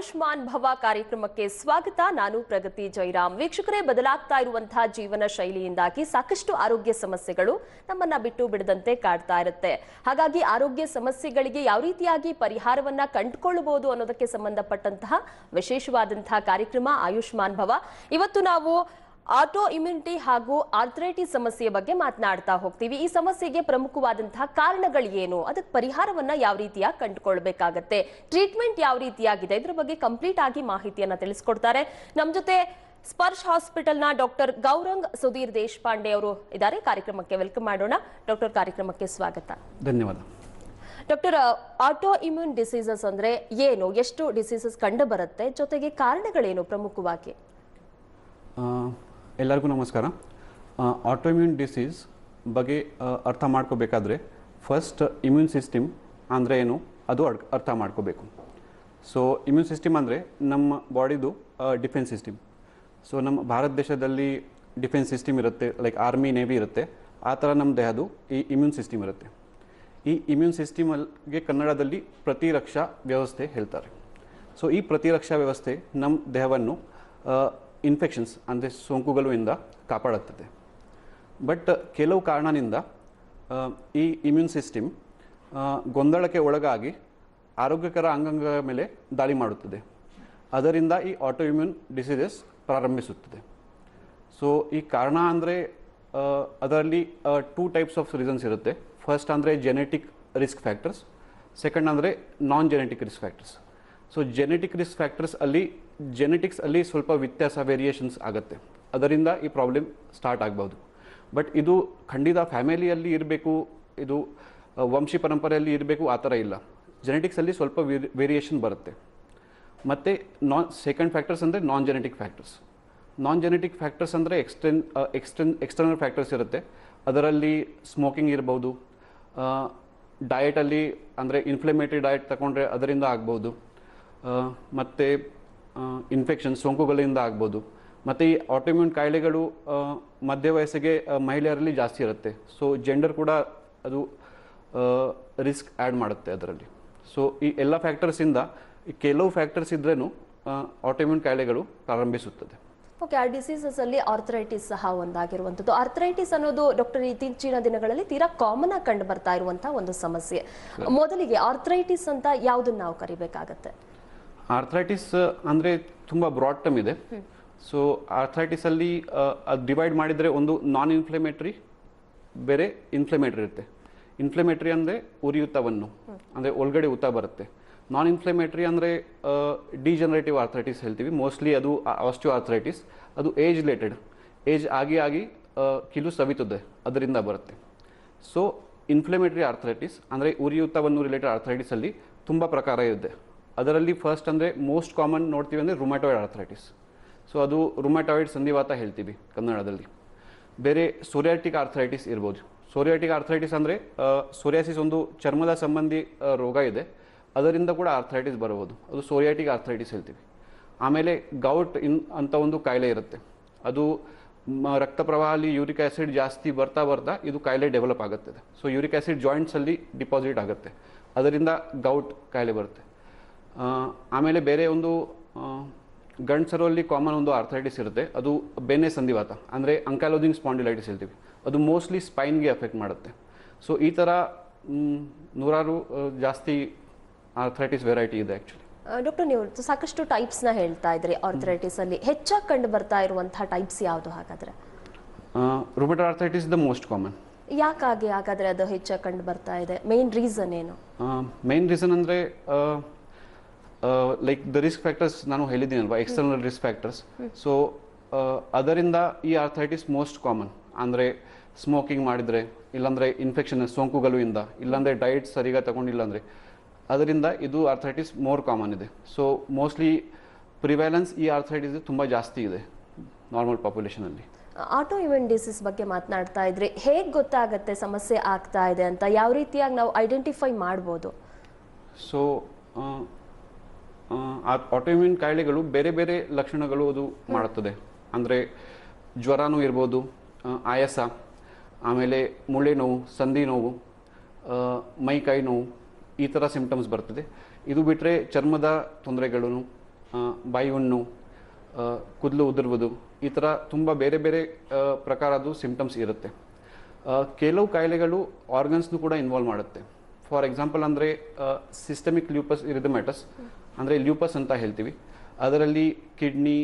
ಆಯುಷ್ಮಾನ್ ಭವ ಕಾರ್ಯಕ್ರಮಕ್ಕೆ ಸ್ವಾಗತ. ನಾನು ಪ್ರಗತಿ ಜೈರಾಮ್. ವೀಕ್ಷಕರೇ, ಬದಲಾಗ್ತಾ ಇರುವಂತಹ ಜೀವನ ಶೈಲಿಯಿಂದಾಗಿ ಸಾಕಷ್ಟು ಆರೋಗ್ಯ ಸಮಸ್ಯೆಗಳು ನಮ್ಮನ್ನ ಬಿಟ್ಟು ಬಿಡದಂತೆ ಕಾಡ್ತಾ ಇರುತ್ತೆ. ಹಾಗಾಗಿ ಆರೋಗ್ಯ ಸಮಸ್ಯೆಗಳಿಗೆ ಯಾವ ರೀತಿಯಾಗಿ ಪರಿಹಾರವನ್ನ ಕಂಡುಕೊಳ್ಳಬಹುದು ಅನ್ನೋದಕ್ಕೆ ಸಂಬಂಧಪಟ್ಟಂತಹ ವಿಶೇಷವಾದಂತಹ ಕಾರ್ಯಕ್ರಮ ಆಯುಷ್ಮಾನ್ ಭವ. ಇವತ್ತು ನಾವು ಆಟೋ ಇಮ್ಯುನಿಟಿ ಹಾಗೂ ಆರ್ಥರೈಟಿಸ್ ಸಮಸ್ಯೆಯ ಬಗ್ಗೆ ಮಾತನಾಡ್ತಾ ಹೋಗ್ತೀವಿ. ಈ ಸಮಸ್ಯೆಗೆ ಪ್ರಮುಖವಾದಂತಹ ಕಾರಣಗಳು ಏನು, ಅದಕ್ಕೆ ಪರಿಹಾರವನ್ನ ಯಾವ ರೀತಿಯಾಗಿ ಕಂಡುಕೊಳ್ಬೇಕಾಗತ್ತೆ, ಟ್ರೀಟ್ಮೆಂಟ್ ಯಾವ ರೀತಿಯಾಗಿದೆ, ಇದರ ಬಗ್ಗೆ ಕಂಪ್ಲೀಟ್ ಆಗಿ ಮಾಹಿತಿಯನ್ನ ತಿಳಿಸ್ಕೊಡ್ತಾರೆ. ನಮ್ಮ ಜೊತೆ ಸ್ಪರ್ಶ್ ಹಾಸ್ಪಿಟಲ್ನ ಡಾಕ್ಟರ್ ಗೌರಂಗ್ ಸುಧೀರ್ ದೇಶಪಾಂಡೆ ಅವರು ಇದ್ದಾರೆ. ಕಾರ್ಯಕ್ರಮಕ್ಕೆ ವೆಲ್ಕಮ್ ಮಾಡೋಣ. ಡಾಕ್ಟರ್, ಕಾರ್ಯಕ್ರಮಕ್ಕೆ ಸ್ವಾಗತ. ಧನ್ಯವಾದ. ಡಾಕ್ಟರ್, ಆಟೋ ಇಮ್ಯೂನ್ ಡಿಸೀಸಸ್ ಅಂದ್ರೆ ಏನು, ಎಷ್ಟು ಡಿಸೀಸಸ್ ಕಂಡು ಬರುತ್ತೆ, ಜೊತೆಗೆ ಕಾರಣಗಳೇನು ಪ್ರಮುಖವಾಗಿ? ಎಲ್ಲರಿಗೂ ನಮಸ್ಕಾರ. ಆಟೋಇಮ್ಯೂನ್ ಡಿಸೀಸ್ ಬಗ್ಗೆ ಅರ್ಥ ಮಾಡ್ಕೋಬೇಕಾದ್ರೆ ಫಸ್ಟ್ ಇಮ್ಯೂನ್ ಸಿಸ್ಟಮ್ ಅಂದರೆ ಏನು ಅದು ಅರ್ಥ ಮಾಡ್ಕೋಬೇಕು. ಸೊ ಇಮ್ಯೂನ್ ಸಿಸ್ಟಮ್ ಅಂದರೆ ನಮ್ಮ ಬಾಡಿದು ಡಿಫೆನ್ಸ್ ಸಿಸ್ಟಮ್. ಸೊ ನಮ್ಮ ಭಾರತ ದೇಶದಲ್ಲಿ ಡಿಫೆನ್ಸ್ ಸಿಸ್ಟಮ್ ಇರುತ್ತೆ, ಲೈಕ್ ಆರ್ಮಿ ನೇವಿ ಇರುತ್ತೆ. ಆ ಥರ ನಮ್ಮ ದೇಹದ್ದು ಈ ಇಮ್ಯೂನ್ ಸಿಸ್ಟಮ್ ಇರುತ್ತೆ. ಈ ಇಮ್ಯೂನ್ ಸಿಸ್ಟಮಲ್ಲಿ ಕನ್ನಡದಲ್ಲಿ ಪ್ರತಿರಕ್ಷಾ ವ್ಯವಸ್ಥೆ ಹೇಳ್ತಾರೆ. ಸೊ ಈ ಪ್ರತಿರಕ್ಷಾ ವ್ಯವಸ್ಥೆ ನಮ್ಮ ದೇಹವನ್ನು ಇನ್ಫೆಕ್ಷನ್ಸ್ ಅಂದರೆ ಸೋಂಕುಗಳಿಂದ ಕಾಪಾಡುತ್ತದೆ. ಬಟ್ ಕೆಲವು ಕಾರಣದಿಂದ ಈ ಇಮ್ಯೂನ್ ಸಿಸ್ಟಮ್ ಗೊಂದಲಕ್ಕೆ ಒಳಗಾಗಿ ಆರೋಗ್ಯಕರ ಅಂಗಾಂಗಗಳ ಮೇಲೆ ದಾಳಿ ಮಾಡುತ್ತದೆ. ಅದರಿಂದ ಈ ಆಟೋ ಇಮ್ಯೂನ್ ಡಿಸೀಸಸ್ ಪ್ರಾರಂಭಿಸುತ್ತದೆ. ಸೊ ಈ ಕಾರಣ ಅಂದರೆ ಅದರಲ್ಲಿ 2 ಟೈಪ್ಸ್ ಆಫ್ ರೀಸನ್ಸ್ ಇರುತ್ತೆ. ಫಸ್ಟ್ ಅಂದರೆ ಜೆನೆಟಿಕ್ ರಿಸ್ಕ್ ಫ್ಯಾಕ್ಟರ್ಸ್, ಸೆಕೆಂಡ್ ಅಂದರೆ non genetic risk factors. So genetic risk factors ಜೆನೆಟಿಕ್ಸಲ್ಲಿ ಸ್ವಲ್ಪ ವ್ಯತ್ಯಾಸ ವೇರಿಯೇಷನ್ಸ್ ಆಗುತ್ತೆ. ಅದರಿಂದ ಈ ಪ್ರಾಬ್ಲಮ್ ಸ್ಟಾರ್ಟ್ ಆಗ್ಬೋದು. ಬಟ್ ಇದು ಖಂಡಿತ ಫ್ಯಾಮಿಲಿಯಲ್ಲಿ ಇರಬೇಕು, ಇದು ವಂಶಿ ಪರಂಪರೆಯಲ್ಲಿ ಇರಬೇಕು ಆ ಥರ ಇಲ್ಲ. ಜೆನೆಟಿಕ್ಸಲ್ಲಿ ಸ್ವಲ್ಪ ವೇರಿಯೇಷನ್ ಬರುತ್ತೆ. ಮತ್ತು ಸೆಕೆಂಡ್ ಫ್ಯಾಕ್ಟರ್ಸ್ ಅಂದರೆ ನಾನ್ ಜೆನೆಟಿಕ್ ಫ್ಯಾಕ್ಟರ್ಸ್. ನಾನ್ ಜೆನೆಟಿಕ್ ಫ್ಯಾಕ್ಟರ್ಸ್ ಅಂದರೆ ಎಕ್ಸ್ಟರ್ನಲ್ ಫ್ಯಾಕ್ಟರ್ಸ್ ಇರುತ್ತೆ. ಅದರಲ್ಲಿ ಸ್ಮೋಕಿಂಗ್ ಇರ್ಬೋದು, ಡಯಟಲ್ಲಿ ಅಂದರೆ ಇನ್ಫ್ಲಮೇಟರಿ ಡಯಟ್ ತಗೊಂಡ್ರೆ ಅದರಿಂದ ಆಗ್ಬೋದು, ಮತ್ತು ಇನ್ಫೆಕ್ಷನ್ ಸೋಂಕುಗಳಿಂದ ಆಗ್ಬೋದು. ಮತ್ತು ಈ ಆಟೋಇಮ್ಯೂನ್ ಕಾಯಿಲೆಗಳು ಮಧ್ಯ ವಯಸ್ಸಿಗೆ ಮಹಿಳೆಯರಲ್ಲಿ ಜಾಸ್ತಿ ಇರುತ್ತೆ. ಸೊ ಜೆಂಡರ್ ಕೂಡ ಅದು ರಿಸ್ಕ್ ಆ್ಯಡ್ ಮಾಡುತ್ತೆ ಅದರಲ್ಲಿ. ಸೊ ಈ ಎಲ್ಲ ಫ್ಯಾಕ್ಟರ್ಸಿಂದ ಕೆಲವು ಫ್ಯಾಕ್ಟರ್ಸ್ ಇದ್ರೂ ಆಟೋಇಮ್ಯೂನ್ ಕಾಯಿಲೆಗಳು ಪ್ರಾರಂಭಿಸುತ್ತದೆ. ಓಕೆ, ಆ ಡಿಸೀಸಸ್ ಅಲ್ಲಿ ಆರ್ಥರೈಟಿಸ್ ಸಹ ಒಂದಾಗಿರುವಂಥದ್ದು. ಆರ್ಥರೈಟಿಸ್ ಅನ್ನೋದು ಡಾಕ್ಟರ್ ಇತ್ತೀಚಿನ ದಿನಗಳಲ್ಲಿ ತೀರಾ ಕಾಮನ್ ಆಗಿ ಕಂಡು ಬರ್ತಾ ಇರುವಂತಹ ಒಂದು ಸಮಸ್ಯೆ. ಮೊದಲಿಗೆ ಆರ್ಥರೈಟಿಸ್ ಅಂತ ಯಾವುದನ್ನ ನಾವು ಕರಿಬೇಕಾಗತ್ತೆ? ಆರ್ಥರೈಟಿಸ್ ಅಂದರೆ ತುಂಬ ಬ್ರಾಡ್ ಟರ್ಮ್ ಇದೆ. ಸೊ ಆರ್ಥರೈಟಿಸಲ್ಲಿ ಡಿವೈಡ್ ಮಾಡಿದರೆ ಒಂದು ನಾನ್ ಇನ್ಫ್ಲಮೇಟ್ರಿ, ಬೇರೆ ಇನ್ಫ್ಲಮೇಟ್ರಿ ಇರುತ್ತೆ. ಇನ್ಫ್ಲಮೇಟ್ರಿ ಅಂದರೆ ಉರಿಯೂತವನ್ನು ಅಂದರೆ ಒಳಗಡೆ ಊತ ಬರುತ್ತೆ. ನಾನ್ ಇನ್ಫ್ಲಮೇಟ್ರಿ ಅಂದರೆ ಡಿಜನರೇಟಿವ್ ಆರ್ಥರೈಟಿಸ್ ಹೇಳ್ತೀವಿ. ಮೋಸ್ಟ್ಲಿ ಅದು ಆಸ್ಟಿಯೋ ಆರ್ಥರೈಟಿಸ್. ಅದು ಏಜ್ ರಿಲೇಟೆಡ್, ಏಜ್ ಆಗಿ ಕಿಲು ಸವಿತದೆ, ಅದರಿಂದ ಬರುತ್ತೆ. ಸೊ ಇನ್ಫ್ಲಮೇಟ್ರಿ ಆರ್ಥರೈಟಿಸ್ ಅಂದರೆ ಉರಿಯೂತವನ್ನು ರಿಲೇಟೆಡ್ ಆರ್ಥರೈಟಿಸಲ್ಲಿ ತುಂಬ ಪ್ರಕಾರ ಇದೆ. ಅದರಲ್ಲಿ ಫಸ್ಟ್ ಅಂದರೆ ಮೋಸ್ಟ್ ಕಾಮನ್ ನೋಡ್ತೀವಿ ಅಂದರೆ ರುಮ್ಯಾಟಾಯ್ಡ್ ಆರ್ಥರೈಟಿಸ್. ಸೊ ಅದು ರುಮ್ಯಾಟಾಯ್ಡ್ ಸಂಧಿವಾತ ಹೇಳ್ತೀವಿ ಕನ್ನಡದಲ್ಲಿ. ಬೇರೆ ಸೋರಿಯಾಟಿಕ್ ಆರ್ಥರೈಟಿಸ್ ಇರ್ಬೋದು. ಸೋರಿಯಾಟಿಕ್ ಆರ್ಥರೈಟಿಸ್ ಅಂದರೆ ಸೋರಿಯಾಸಿಸ್ ಒಂದು ಚರ್ಮದ ಸಂಬಂಧಿ ರೋಗ ಇದೆ, ಅದರಿಂದ ಕೂಡ ಆರ್ಥರೈಟಿಸ್ ಬರಬಹುದು. ಅದು ಸೋರಿಯಾಟಿಕ್ ಆರ್ಥರೈಟಿಸ್ ಹೇಳ್ತೀವಿ. ಆಮೇಲೆ ಗೌಟ್ ಅಂತ ಒಂದು ಕಾಯಿಲೆ ಇರುತ್ತೆ. ಅದು ರಕ್ತ ಪ್ರವಾಹದಲ್ಲಿ ಯೂರಿಕ್ ಆ್ಯಸಿಡ್ ಜಾಸ್ತಿ ಬರ್ತಾ ಇದು ಕಾಯಿಲೆ ಡೆವಲಪ್ ಆಗುತ್ತದೆ. ಸೊ ಯೂರಿಕ್ ಆ್ಯಸಿಡ್ ಜಾಯಿಂಟ್ಸಲ್ಲಿ ಡಿಪಾಸಿಟ್ ಆಗುತ್ತೆ, ಅದರಿಂದ ಗೌಟ್ ಕಾಯಿಲೆ ಬರುತ್ತೆ. ಆಮೇಲೆ ಬೇರೆ ಒಂದು ಗಂಡಸರಲ್ಲಿ ಕಾಮನ್ ಒಂದು ಆರ್ಥರೈಟಿಸ್ ಇರುತ್ತೆ. ಅದು ಬೆನ್ನೆ ಸಂಧಿವಾತ ಅಂದರೆ ಅಂಕೈಲೋಸಿಂಗ್ ಸ್ಪಾಂಡಿಲೈಟಿಸ್ ಹೇಳ್ತೀವಿ. ಅದು ಮೋಸ್ಟ್ಲಿ ಸ್ಪೈನ್ಗೆ ಎಫೆಕ್ಟ್ ಮಾಡುತ್ತೆ. ಸೊ ಈ ಥರ ನೂರಾರು ಜಾಸ್ತಿ ಆರ್ಥರೈಟಿಸ್ ವೆರೈಟಿ ಇದೆ ಆ್ಯಕ್ಚುಲಿ. ಡಾಕ್ಟರ್, ನೀವು ಸಾಕಷ್ಟು ಟೈಪ್ಸ್ನ ಹೇಳ್ತಾ ಇದ್ರಿ. ಆರ್ಥರೈಟಿಸ್ ಅಲ್ಲಿ ಹೆಚ್ಚಾಗಿ ಕಂಡು ಬರ್ತಾ ಇರುವಂತಹ ಟೈಪ್ಸ್ ಯಾವುದು ಹಾಗಾದ್ರೆ? Rheumatoid arthritis the most common. ಯಾಕಾಗಿ ಹಾಗಾದ್ರೆ ಅದು ಹೆಚ್ಚಾಗಿ ಕಂಡು ಬರ್ತಾ ಇದೆ? ಮೇನ್ ರೀಸನ್ ಏನು? ಮೇನ್ ರೀಸನ್ ಅಂದರೆ ಲೈಕ್ ದ ರಿಸ್ಕ್ ಫ್ಯಾಕ್ಟರ್ಸ್ ನಾನು ಹೇಳಿದ್ದೀನಲ್ವಾ, ಎಕ್ಸ್ಟರ್ನಲ್ ರಿಸ್ಕ್ ಫ್ಯಾಕ್ಟರ್ಸ್. ಸೊ ಅದರಿಂದ ಈ ಆರ್ಥರೈಟಿಸ್ ಮೋಸ್ಟ್ ಕಾಮನ್. ಅಂದರೆ ಸ್ಮೋಕಿಂಗ್ ಮಾಡಿದರೆ, ಇಲ್ಲಾಂದರೆ ಇನ್ಫೆಕ್ಷನ್ ಸೋಂಕುಗಳಿಂದ, ಇಲ್ಲಾಂದರೆ ಡಯಟ್ ಸರಿಯಾಗಿ ತಗೊಂಡಿಲ್ಲ ಅಂದರೆ ಅದರಿಂದ ಇದು ಆರ್ಥರೈಟಿಸ್ ಮೋರ್ ಕಾಮನ್ ಇದೆ. ಸೊ ಮೋಸ್ಟ್ಲಿ ಪ್ರಿವ್ಯಾಲೆನ್ಸ್ ಈ ಆರ್ಥರೈಟಿಸ್ ತುಂಬ ಜಾಸ್ತಿ ಇದೆ ನಾರ್ಮಲ್ ಪಾಪ್ಯುಲೇಷನಲ್ಲಿ. ಆಟೋ ಇಮ್ಯೂನ್ ಡಿಸೀಸ್ ಬಗ್ಗೆ ಮಾತನಾಡ್ತಾ ಇದ್ರಿ. ಹೇಗೆ ಗೊತ್ತಾಗುತ್ತೆ ಸಮಸ್ಯೆ ಆಗ್ತಾ ಇದೆ ಅಂತ? ಯಾವ ರೀತಿಯಾಗಿ ನಾವು ಐಡೆಂಟಿಫೈ ಮಾಡ್ಬೋದು? ಸೊ ಆಟೋಇಮ್ಯೂನ್ ಕಾಯಿಲೆಗಳು ಬೇರೆ ಬೇರೆ ಲಕ್ಷಣಗಳು ಅದು ಮಾಡುತ್ತದೆ. ಅಂದರೆ ಜ್ವರನೂ ಇರ್ಬೋದು, ಆಯಾಸ, ಆಮೇಲೆ ಮೂಳೆ ನೋವು, ಸಂಧಿ ನೋವು, ಮೈ ಕೈ ನೋವು, ಈ ಥರ ಸಿಂಪ್ಟಮ್ಸ್ ಬರ್ತದೆ. ಇದು ಬಿಟ್ಟರೆ ಚರ್ಮದ ತೊಂದರೆಗಳು, ಬಾಯಿ ಹುಣ್ಣು, ಕೂದಲು ಉದುರುವುದು, ಈ ಥರ ತುಂಬ ಬೇರೆ ಬೇರೆ ಪ್ರಕಾರದ್ದು ಸಿಂಪ್ಟಮ್ಸ್ ಇರುತ್ತೆ. ಕೆಲವು ಕಾಯಿಲೆಗಳು ಆರ್ಗನ್ಸ್ನು ಕೂಡ ಇನ್ವಾಲ್ವ್ ಮಾಡುತ್ತೆ. ಫಾರ್ ಎಕ್ಸಾಂಪಲ್ ಅಂದರೆ ಸಿಸ್ಟಮಿಕ್ ಲ್ಯೂಪಸ್ ಇರಿಥಮೆಟಸ್, ಅಂದರೆ ಲ್ಯೂಪಸ್ ಅಂತ ಹೇಳ್ತೀವಿ. ಅದರಲ್ಲಿ ಕಿಡ್ನಿ,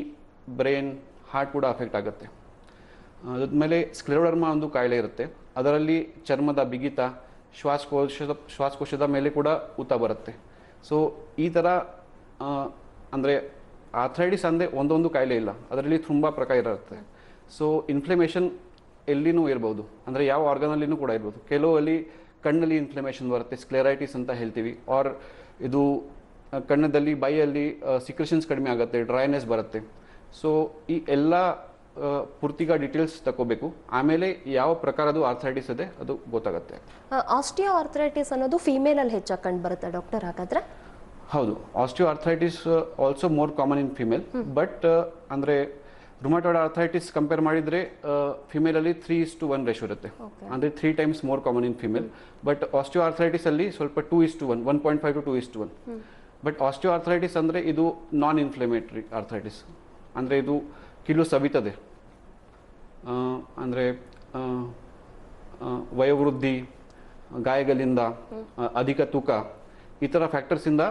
ಬ್ರೈನ್, ಹಾರ್ಟ್ ಕೂಡ ಅಫೆಕ್ಟ್ ಆಗುತ್ತೆ. ಅದಾದಮೇಲೆ ಸ್ಕ್ಲೆರೋಡರ್ಮಾ ಒಂದು ಕಾಯಿಲೆ ಇರುತ್ತೆ. ಅದರಲ್ಲಿ ಚರ್ಮದ ಬಿಗಿತ, ಶ್ವಾಸಕೋಶದ ಮೇಲೆ ಕೂಡ ಊತ ಬರುತ್ತೆ. ಸೊ ಈ ಥರ ಅಂದರೆ ಆರ್ಥ್ರೈಟಿಸ್ ಅಂದರೆ ಒಂದೊಂದು ಕಾಯಿಲೆ ಇಲ್ಲ, ಅದರಲ್ಲಿ ತುಂಬ ಪ್ರಕಾರ ಇರುತ್ತೆ. ಸೊ ಇನ್ಫ್ಲಮೇಷನ್ ಎಲ್ಲಿನೂ ಇರ್ಬೋದು, ಅಂದರೆ ಯಾವ ಆರ್ಗನಲ್ಲಿನೂ ಕೂಡ ಇರ್ಬೋದು. ಕೆಲವಲ್ಲಿ ಕಣ್ಣಲ್ಲಿ ಇನ್ಫ್ಲಮೇಷನ್ ಬರುತ್ತೆ, ಸ್ಕ್ಲೆರೈಟಿಸ್ ಅಂತ ಹೇಳ್ತೀವಿ. ಆರ್ ಇದು ಕಣ್ಣದಲ್ಲಿ, ಬಾಯಿಯಲ್ಲಿ ಸಿಕ್ರೆಷನ್ಸ್ ಕಡಿಮೆ ಆಗುತ್ತೆ, ಡ್ರೈನೆಸ್ ಬರುತ್ತೆ. ಸೊ ಈ ಎಲ್ಲ ಪೂರ್ತಿಗ ಡೀಟೇಲ್ಸ್ ತಗೋಬೇಕು. ಆಮೇಲೆ ಯಾವ ಪ್ರಕಾರದ್ದು ಆರ್ಥ್ರೈಟಿಸ್ ಇದೆ ಅದು ಗೊತ್ತಾಗುತ್ತೆ. ಆಸ್ಟಿಯೋ ಆರ್ಥ್ರೈಟಿಸ್ ಅನ್ನೋದು ಫಿಮೇಲಲ್ಲಿ ಹೆಚ್ಚಾಗಿ ಕಂಡು ಬರುತ್ತೆ ಡಾಕ್ಟರ್ ಹಾಗಾದ್ರೆ? ಹೌದು, osteo arthritis also more common in female. But ಅಂದರೆ ರುಮಟಾಯ್ಡ್ ಆರ್ಥ್ರೈಟಿಸ್ ಕಂಪೇರ್ ಮಾಡಿದರೆ ಫಿಮೇಲಲ್ಲಿ 3:1 ರೇಷೋ ಇರುತ್ತೆ. ಅಂದರೆ 3 times more common in female. But osteo arthritis ಅಲ್ಲಿ ಸ್ವಲ್ಪ 2:1, 1.5 to 2:1. ಬಟ್ ಆಸ್ಟಿಯೋ ಆರ್ಥ್ರೈಟಿಸ್ ಅಂದರೆ ಇದು ನಾನ್ ಇನ್ಫ್ಲಮೇಟರಿ ಆರ್ಥ್ರೈಟಿಸ್, ಅಂದರೆ ಇದು ಕೀಲು ಸವಿತದೆ. ಅಂದರೆ ವಯೋವೃದ್ಧಿ, ಗಾಯಗಳಿಂದ, ಅಧಿಕ ತೂಕ, ಈ ಥರ ಫ್ಯಾಕ್ಟರ್ಸಿಂದ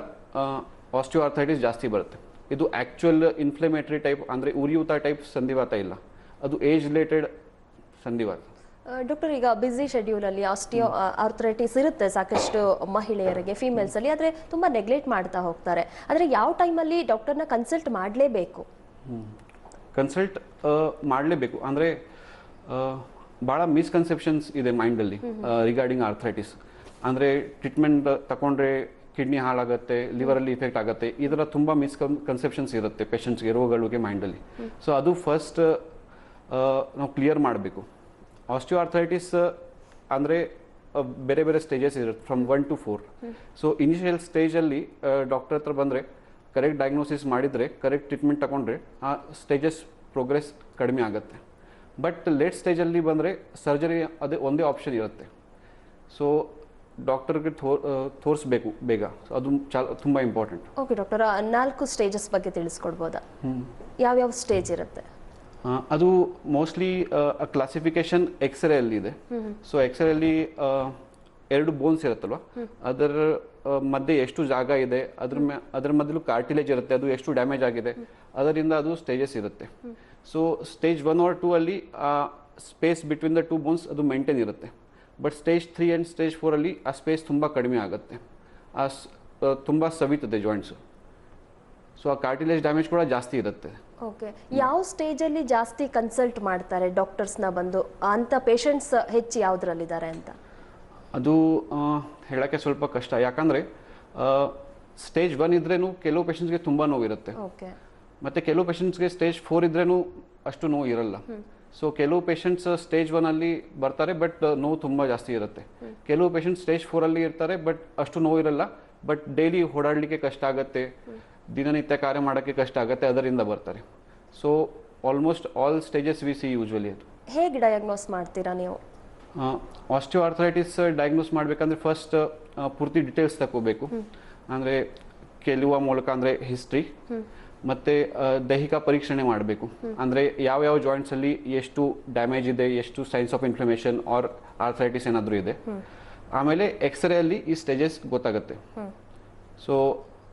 ಆಸ್ಟಿಯೋ ಆರ್ಥ್ರೈಟಿಸ್ ಜಾಸ್ತಿ ಬರುತ್ತೆ. ಇದು ಆ್ಯಕ್ಚುಯಲ್ ಇನ್ಫ್ಲಮೇಟರಿ ಟೈಪ್, ಅಂದರೆ ಉರಿಯೂತ ಟೈಪ್ ಸಂಧಿವಾತ ಇಲ್ಲ, ಅದು ಏಜ್ ರಿಲೇಟೆಡ್ ಸಂಧಿವಾತ. ಡಾಕ್ಟರ್, ಈಗ ಬ್ಯುಸಿ ಶೆಡ್ಯೂಲಲ್ಲಿ ಆಸ್ಟಿಯೋ ಆರ್ಥ್ರೈಟಿಸ್ ಇರುತ್ತೆ ಸಾಕಷ್ಟು ಮಹಿಳೆಯರಿಗೆ, ಫಿಮೇಲ್ಸಲ್ಲಿ, ಆದರೆ ತುಂಬ ನೆಗ್ಲೆಕ್ಟ್ ಮಾಡ್ತಾ ಹೋಗ್ತಾರೆ. ಆದರೆ ಯಾವ ಟೈಮಲ್ಲಿ ಡಾಕ್ಟರ್ನ ಕನ್ಸಲ್ಟ್ ಮಾಡಲೇಬೇಕು? ಕನ್ಸಲ್ಟ್ ಮಾಡಲೇಬೇಕು. ಅಂದರೆ ಭಾಳ ಮಿಸ್ಕನ್ಸೆಪ್ಷನ್ಸ್ ಇದೆ ಮೈಂಡಲ್ಲಿ ರಿಗಾರ್ಡಿಂಗ್ ಆರ್ಥ್ರೈಟಿಸ್. ಅಂದರೆ ಟ್ರೀಟ್ಮೆಂಟ್ ತಗೊಂಡ್ರೆ ಕಿಡ್ನಿ ಹಾಳಾಗುತ್ತೆ, ಲಿವರಲ್ಲಿ ಇಫೆಕ್ಟ್ ಆಗುತ್ತೆ, ಈ ಥರ ತುಂಬ ಮಿಸ್ಕನ್ಸೆಪ್ಷನ್ಸ್ ಇರುತ್ತೆ ಪೇಷಂಟ್ಸ್ಗೆ, ರೋಗಗಳಿಗೆ ಮೈಂಡಲ್ಲಿ. ಸೊ ಅದು ಫಸ್ಟ್ ನಾವು ಕ್ಲಿಯರ್ ಮಾಡಬೇಕು. ಆಸ್ಟಿಯೋ ಆರ್ಥ್ರೈಟಿಸ್ ಅಂದರೆ ಬೇರೆ ಬೇರೆ ಸ್ಟೇಜಸ್ ಇರುತ್ತೆ, ಫ್ರಮ್ 1 to 4. ಸೊ ಇನಿಷಿಯಲ್ ಸ್ಟೇಜಲ್ಲಿ ಡಾಕ್ಟರ್ ಹತ್ರ ಬಂದರೆ ಕರೆಕ್ಟ್ ಡಯಾಗ್ನೋಸಿಸ್ ಮಾಡಿದರೆ, ಕರೆಕ್ಟ್ ಟ್ರೀಟ್ಮೆಂಟ್ ತಗೊಂಡ್ರೆ ಆ ಸ್ಟೇಜಸ್ ಪ್ರೋಗ್ರೆಸ್ ಕಡಿಮೆ ಆಗುತ್ತೆ. ಬಟ್ ಲೇಟ್ ಸ್ಟೇಜಲ್ಲಿ ಬಂದರೆ ಸರ್ಜರಿ ಅದೇ ಒಂದೇ ಆಪ್ಷನ್ ಇರುತ್ತೆ. ಸೊ ಡಾಕ್ಟರ್ಗೆ ತೋರಿಸ್ಬೇಕು ಬೇಗ, ಅದು ತುಂಬ ಇಂಪಾರ್ಟೆಂಟ್. ಓಕೆ ಡಾಕ್ಟರ್, 4 ಸ್ಟೇಜಸ್ ಬಗ್ಗೆ ತಿಳಿಸ್ಕೊಡ್ಬೋದಾ? ಯಾವ್ಯಾವ ಸ್ಟೇಜ್ ಇರುತ್ತೆ? ಅದು ಮೋಸ್ಟ್ಲಿ ಕ್ಲಾಸಿಫಿಕೇಶನ್ ಎಕ್ಸ್ರೇ ಅಲ್ಲಿ ಇದೆ. ಸೊ ಎಕ್ಸ್ರೇ ಅಲ್ಲಿ 2 ಬೋನ್ಸ್ ಇರುತ್ತಲ್ವ, ಅದರ ಮಧ್ಯೆ ಎಷ್ಟು ಜಾಗ ಇದೆ, ಅದ್ರ ಮಧ್ಯೆ ಕಾರ್ಟಿಲೇಜ್ ಇರುತ್ತೆ, ಅದು ಎಷ್ಟು ಡ್ಯಾಮೇಜ್ ಆಗಿದೆ, ಅದರಿಂದ ಅದು ಸ್ಟೇಜಸ್ ಇರುತ್ತೆ. ಸೊ ಸ್ಟೇಜ್ 1 or 2 ಅಲ್ಲಿ ಸ್ಪೇಸ್ ಬಿಟ್ವೀನ್ ದ 2 ಬೋನ್ಸ್ ಅದು ಮೇಂಟೈನ್ ಇರುತ್ತೆ. ಬಟ್ ಸ್ಟೇಜ್ 3 and ಸ್ಟೇಜ್ 4 ಅಲ್ಲಿ ಆ ಸ್ಪೇಸ್ ತುಂಬ ಕಡಿಮೆ ಆಗುತ್ತೆ, ತುಂಬ ಸವಿತದೆ ಜಾಯಿಂಟ್ಸು. ಸೊ ಆ ಕಾರ್ಟಿಲೇಜ್ ಡ್ಯಾಮೇಜ್ ಕೂಡ ಜಾಸ್ತಿ ಇರುತ್ತೆ. ಓಕೆ, ಯಾವ ಸ್ಟೇಜಲ್ಲಿ ಜಾಸ್ತಿ ಕನ್ಸಲ್ಟ್ ಮಾಡ್ತಾರೆ ಡಾಕ್ಟರ್ಸ್ನ ಬಂದು? ಅಂಥ ಪೇಷಂಟ್ಸ್ ಹೆಚ್ಚು ಯಾವುದ್ರಲ್ಲಿದ್ದಾರೆ ಅಂತ ಅದು ಹೇಳೋಕ್ಕೆ ಸ್ವಲ್ಪ ಕಷ್ಟ. ಯಾಕಂದರೆ ಸ್ಟೇಜ್ 1 ಇದ್ರೇನು ಕೆಲವು ಪೇಷಂಟ್ಸ್ಗೆ ತುಂಬ ನೋವು ಇರುತ್ತೆ, ಮತ್ತು ಕೆಲವು ಪೇಷಂಟ್ಸ್ಗೆ ಸ್ಟೇಜ್ 4 ಇದ್ರೇನು ಅಷ್ಟು ನೋವು ಇರಲ್ಲ. ಸೊ ಕೆಲವು ಪೇಷಂಟ್ಸ್ ಸ್ಟೇಜ್ 1 ಅಲ್ಲಿ ಬರ್ತಾರೆ, ಬಟ್ ನೋವು ತುಂಬ ಜಾಸ್ತಿ ಇರುತ್ತೆ. ಕೆಲವು ಪೇಷಂಟ್ಸ್ ಸ್ಟೇಜ್ 4 ಅಲ್ಲಿ ಇರ್ತಾರೆ, ಬಟ್ ಅಷ್ಟು ನೋವು ಇರಲ್ಲ, ಬಟ್ ಡೈಲಿ ಓಡಾಡಲಿಕ್ಕೆ ಕಷ್ಟ ಆಗುತ್ತೆ, ದಿನನಿತ್ಯ ಕಾರ್ಯ ಮಾಡೋಕ್ಕೆ ಕಷ್ಟ ಆಗುತ್ತೆ, ಅದರಿಂದ ಬರ್ತಾರೆ. So almost all stages we see usually. ಅದು ಹೇಗೆ ಡಯಾಗ್ನೋಸ್ ಮಾಡ್ತೀರಾ ನೀವು? ಆಸ್ಟಿಯೋ ಆರ್ಥ್ರೈಟಿಸ್ ಡಯಾಗ್ನೋಸ್ ಮಾಡಬೇಕಂದ್ರೆ ಫಸ್ಟ್ ಪೂರ್ತಿ ಡೀಟೇಲ್ಸ್ ತಗೋಬೇಕು. ಅಂದರೆ ಕೆಲವು ಮೂಲಕ, ಅಂದರೆ ಹಿಸ್ಟ್ರಿ ಮತ್ತು ದೈಹಿಕ ಪರೀಕ್ಷಣೆ ಮಾಡಬೇಕು. ಅಂದರೆ ಯಾವ್ಯಾವ ಜಾಯಿಂಟ್ಸಲ್ಲಿ ಎಷ್ಟು ಡ್ಯಾಮೇಜ್ ಇದೆ, ಎಷ್ಟು signs of inflammation or arthritis ಏನಾದರೂ ಇದೆ. ಆಮೇಲೆ ಎಕ್ಸ್ರೇ ಅಲ್ಲಿ ಈ ಸ್ಟೇಜಸ್ ಗೊತ್ತಾಗುತ್ತೆ. ಸೊ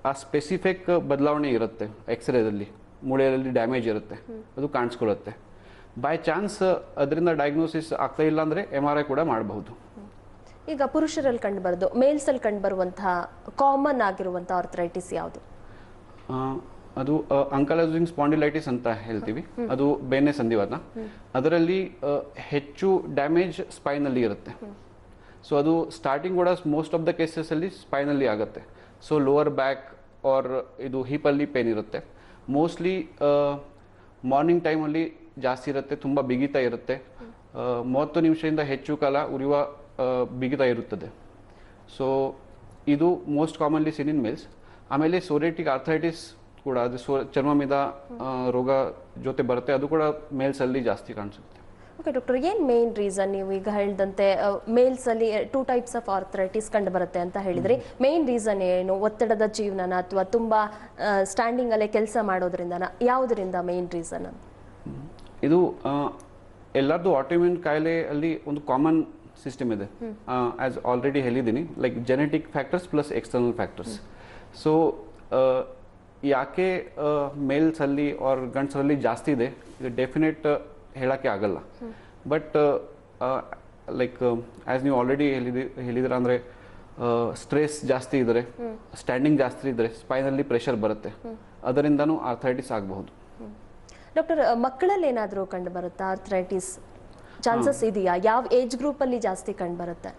ಆ ಸ್ಪೆಸಿಫಿಕ್ ಬದಲಾವಣೆ ಇರುತ್ತೆ ಎಕ್ಸ್ರೇದಲ್ಲಿ, ಮೂಳೆಯಲ್ಲಿ ಡ್ಯಾಮೇಜ್ ಇರುತ್ತೆ, ಅದು ಕಾಣಿಸ್ಕೊಳ್ಳುತ್ತೆ. ಬೈ ಚಾನ್ಸ್ ಅದರಿಂದ ಡಯಾಗ್ನೋಸಿಸ್ ಆಗ್ತಾ ಇಲ್ಲ ಅಂದರೆ MRI ಕೂಡ ಮಾಡಬಹುದು. ಈಗ ಪುರುಷರಲ್ಲಿ ಕಂಡುಬರೋದು, ಮೇಲ್ಸಲ್ಲಿ ಕಂಡುಬರುವಂತಹ ಕಾಮನ್ ಆಗಿರುವಂಥ ಆರ್ಥ್ರೈಟಿಸ್ ಯಾವುದು? ಅದು ಅಂಕಲೈಸಿಂಗ್ ಸ್ಪಾಂಡಿಲೈಟಿಸ್ ಅಂತ ಹೇಳ್ತೀವಿ. ಅದು ಬೇನೆ ಸಂಧಿವಾತ. ಅದರಲ್ಲಿ ಹೆಚ್ಚು ಡ್ಯಾಮೇಜ್ ಸ್ಪೈನಲ್ಲಿ ಇರುತ್ತೆ. ಸೊ ಅದು ಸ್ಟಾರ್ಟಿಂಗ್ ಕೂಡ ಮೋಸ್ಟ್ ಆಫ್ ದ ಕೇಸಸಲ್ಲಿ ಸ್ಪೈನಲ್ಲಿ ಆಗುತ್ತೆ. ಸೊ ಲೋವರ್ ಬ್ಯಾಕ್ ಆರ್ ಇದು ಹೀಪಲ್ಲಿ ಪೇನ್ ಇರುತ್ತೆ. ಮೋಸ್ಟ್ಲಿ ಮಾರ್ನಿಂಗ್ ಟೈಮಲ್ಲಿ ಜಾಸ್ತಿ ಇರುತ್ತೆ, ತುಂಬ ಬಿಗಿತ ಇರುತ್ತೆ, 30 ನಿಮಿಷದಿಂದ ಹೆಚ್ಚು ಕಾಲ ಉರಿಯುವ ಬಿಗಿತ ಇರುತ್ತದೆ. ಸೊ ಇದು most commonly seen in males. ಆಮೇಲೆ ಸೋರಿಯಾಟಿಕ್ ಆರ್ಥ್ರೈಟಿಸ್ ಕೂಡ, ಅದು ಚರ್ಮ ಮೀದ ರೋಗ ಜೊತೆ ಬರುತ್ತೆ, ಅದು ಕೂಡ ಮೇಲ್ಸಲ್ಲಿ ಜಾಸ್ತಿ ಕಾಣಿಸುತ್ತೆ. ಓಕೆ ಡಾಕ್ಟರ್, ಏನು ಮೇನ್ ರೀಸನ್ ನೀವು ಈಗ ಹೇಳಿದಂತೆ ಮೇಲ್ಸಲ್ಲಿ 2 ಟೈಪ್ಸ್ ಆಫ್ ಆರ್ಥರೈಟಿಸ್ ಕಂಡು ಬರುತ್ತೆ ಅಂತ ಹೇಳಿದ್ರಿ. ಮೇನ್ ರೀಸನ್ ಏನು? ಒತ್ತಡದ ಜೀವನನ ಅಥವಾ ತುಂಬ ಸ್ಟ್ಯಾಂಡಿಂಗಲ್ಲೇ ಕೆಲಸ ಮಾಡೋದ್ರಿಂದನ, ಯಾವುದರಿಂದ ಮೇನ್ ರೀಸನ್? ಇದು ಎಲ್ಲರದು ಆಟೋಮ್ಯೂನ್ ಕಾಯಿಲೆಯಲ್ಲಿ ಒಂದು ಕಾಮನ್ ಸಿಸ್ಟಮ್ ಇದೆ. ಆಸ್ ಆಲ್ರೆಡಿ ಹೇಳಿದ್ದೀನಿ, like genetic factors plus external factors. So ಯಾಕೆ ಮೇಲ್ಸಲ್ಲಿ ಆರ್ ಗಂಡ್ಸಲ್ಲಿ ಜಾಸ್ತಿ ಇದೆ ಇದು ಡೆಫಿನೆಟ್ ಹೇಳೋಕ್ಕೆ ಆಗಲ್ಲ. ಬಟ್ ಲೈಕ್ ಆ್ಯಸ್ ನೀವು ಆಲ್ರೆಡಿ ಹೇಳಿದ್ರೆ ಅಂದರೆ ಸ್ಟ್ರೆಸ್ ಜಾಸ್ತಿ ಇದ್ದರೆ, ಸ್ಟ್ಯಾಂಡಿಂಗ್ ಜಾಸ್ತಿ ಇದ್ದರೆ ಸ್ಪೈನಲ್ಲಿ ಪ್ರೆಷರ್ ಬರುತ್ತೆ, ಅದರಿಂದನೂ ಆರ್ಥರೈಟಿಸ್ ಆಗಬಹುದು. ಡಾಕ್ಟರ್, ಮಕ್ಕಳಲ್ಲಿ ಏನಾದರೂ ಕಂಡು ಬರುತ್ತಾ ಆರ್ಥರೈಟಿಸ್? ಚಾನ್ಸಸ್ ಇದೆಯಾ? ಯಾವ ಏಜ್ ಗ್ರೂಪಲ್ಲಿ ಜಾಸ್ತಿ ಕಂಡು ಬರುತ್ತೆ?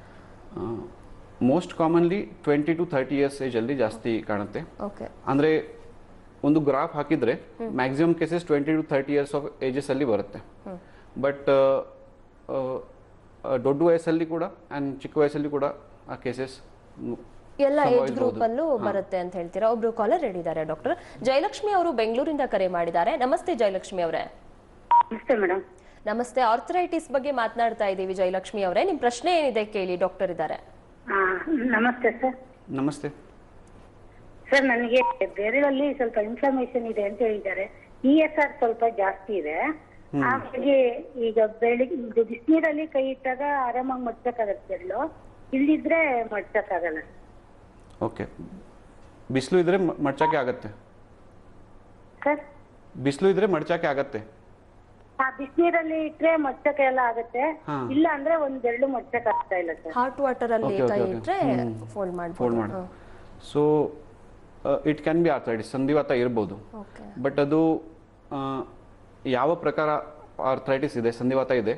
ಮೋಸ್ಟ್ ಕಾಮನ್ಲಿ 20 to 30 ಇಯರ್ಸ್ ಏಜಲ್ಲಿ ಜಾಸ್ತಿ ಕಾಣುತ್ತೆ. ಓಕೆ, ಅಂದರೆ ಒಂದು ಗ್ರಾಫ್ ಹಾಕಿದರೆ maximum cases 20 to 30 years of ಏಜಸ್ಸಲ್ಲಿ ಬರುತ್ತೆ. ಬಟ್ ದೊಡ್ಡ ವಯಸ್ಸಲ್ಲಿ ಕೂಡ ಆ್ಯಂಡ್ ಚಿಕ್ಕ ವಯಸ್ಸಲ್ಲಿ ಕೂಡ ಆ ಕೇಸಸ್ ಎಲ್ಲ ಏಜ್ ಗ್ರೂಪ್ ಅಲ್ಲೂ ಬರುತ್ತೆ ಅಂತ ಹೇಳ್ತೀರಾ. ಒಬ್ರು ಕಾಲರ್ ಹೇಳಿದ್ದಾರೆ ಡಾಕ್ಟರ್. ಜಯಲಕ್ಷ್ಮಿ ಅವರು ಬೆಂಗಳೂರಿಂದ ಕರೆ ಮಾಡಿದ್ದಾರೆ. ನಮಸ್ತೆ ಜಯಲಕ್ಷ್ಮಿ ಅವರೇ. ನಮಸ್ತೆ ಮೇಡಮ್. ನಮಸ್ತೆ. ಆರ್ಥರೈಟಿಸ್ ಬಗ್ಗೆ ಮಾತನಾಡ್ತಾ ಇದ್ದೀವಿ ಜಯಲಕ್ಷ್ಮಿ ಅವರೇ, ನಿಮ್ ಪ್ರಶ್ನೆ ಏನಿದೆ ಕೇಳಿ, ಡಾಕ್ಟರ್ ಇದ್ದಾರೆ. ನಮಸ್ತೆ ಸರ್. ನಮಸ್ತೆ ಸರ್, ನನಗೆ ಬೆರಳಲ್ಲಿ ಸ್ವಲ್ಪ ಇನ್ಫ್ಲಮೇಷನ್ ಇದೆ ಅಂತ ಹೇಳಿದ್ದಾರೆ. ESR ಸ್ವಲ್ಪ ಜಾಸ್ತಿ ಇದೆ. ಹಾಗಾಗಿ ಈಗ ಬೆಳಿಗ್ಗೆ ಬಿಸಿನೀರಲ್ಲಿ ಕೈ ಇಟ್ಟಾಗ ಆರಾಮಾಗಿ ಮಡ್ಚಕ್ಕಾಗತ್ತೆ ಬೆರಳು, ಇಲ್ಲಿದ್ರೆ ಮಡ್ಚಕ್ಕಾಗಲ್ಲ. ಓಕೆ, ಬಿಸಿಲು ಇದ್ರೆ ಮಡ್ಚಾಕೆ ಆಗತ್ತೆ ಸರ್? ಬಿಸಿಲು ಇದ್ರೆ ಮಡ್ಚಾಕೆ ಆಗತ್ತೆ. ಬಿಸಿನೀರಲ್ಲಿ ಇಟ್ರೆ ಮಡ್ಚಕ್ಕೆ ಎಲ್ಲ ಆಗತ್ತೆ, ಇಲ್ಲ ಅಂದ್ರೆ ಒಂದ್ ಬೆರಳು ಮಡ್ಚಕ್ ಆಗ್ತಾ ಇಲ್ಲ ಸರ್. ಹಾಟ್ ವಾಟರ್ ಅಲ್ಲಿ ಕೈ ಇಟ್ರೆ ಫೋಲ್ಡ್ ಮಾಡಿ. So it can be arthritis, ಸಂಧಿವಾತ ಇರ್ಬೋದು. ಬಟ್ ಅದು ಯಾವ ಪ್ರಕಾರ ಆರ್ಥರೈಟಿಸ್ ಇದೆ, ಸಂಧಿವಾತ ಇದೆ,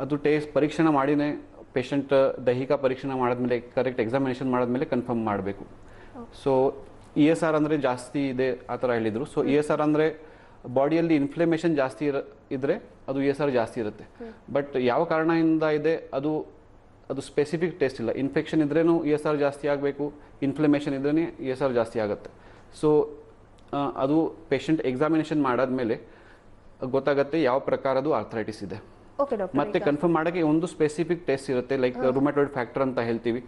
ಅದು ಪರೀಕ್ಷೆ ಮಾಡಿನೇ ಪೇಷಂಟ್ ದೈಹಿಕ ಪರೀಕ್ಷೆ ಮಾಡಿದ್ಮೇಲೆ, ಕರೆಕ್ಟ್ ಎಕ್ಸಾಮಿನೇಷನ್ ಮಾಡಿದ್ಮೇಲೆ ಕನ್ಫರ್ಮ್ ಮಾಡಬೇಕು. ಸೊ ESR ಅಂದರೆ ಜಾಸ್ತಿ ಇದೆ ಆ ಥರ ಹೇಳಿದರು. ಸೊ ESR ಅಂದರೆ ಬಾಡಿಯಲ್ಲಿ ಇನ್ಫ್ಲಮೇಷನ್ ಜಾಸ್ತಿ ಇದ್ದರೆ ಅದು ESR ಜಾಸ್ತಿ ಇರುತ್ತೆ. ಬಟ್ ಯಾವ ಕಾರಣದಿಂದ ಇದೆ ಅದು ಸ್ಪೆಸಿಫಿಕ್ ಟೆಸ್ಟ್ ಇಲ್ಲ. ಇನ್ಫೆಕ್ಷನ್ ಇದ್ರೇನು ESR ಜಾಸ್ತಿ ಆಗಬೇಕು, ಇನ್ಫ್ಲಮೇಷನ್ ಇದ್ರೇ ESR ಜಾಸ್ತಿ ಆಗುತ್ತೆ. ಸೊ ಅದು ಪೇಷಂಟ್ ಎಕ್ಸಾಮಿನೇಷನ್ ಮಾಡಾದ್ಮೇಲೆ ಗೊತ್ತಾಗುತ್ತೆ ಯಾವ ಪ್ರಕಾರದ್ದು ಆರ್ಥರೈಟಿಸ್ ಇದೆ. ಮತ್ತೆ ಕನ್ಫರ್ಮ್ ಮಾಡೋಕ್ಕೆ ಒಂದು ಸ್ಪೆಸಿಫಿಕ್ ಟೆಸ್ಟ್ ಇರುತ್ತೆ, ಲೈಕ್ ರುಮಟೋಯ್ಡ್ ಫ್ಯಾಕ್ಟರ್ ಅಂತ ಹೇಳ್ತೀವಿ,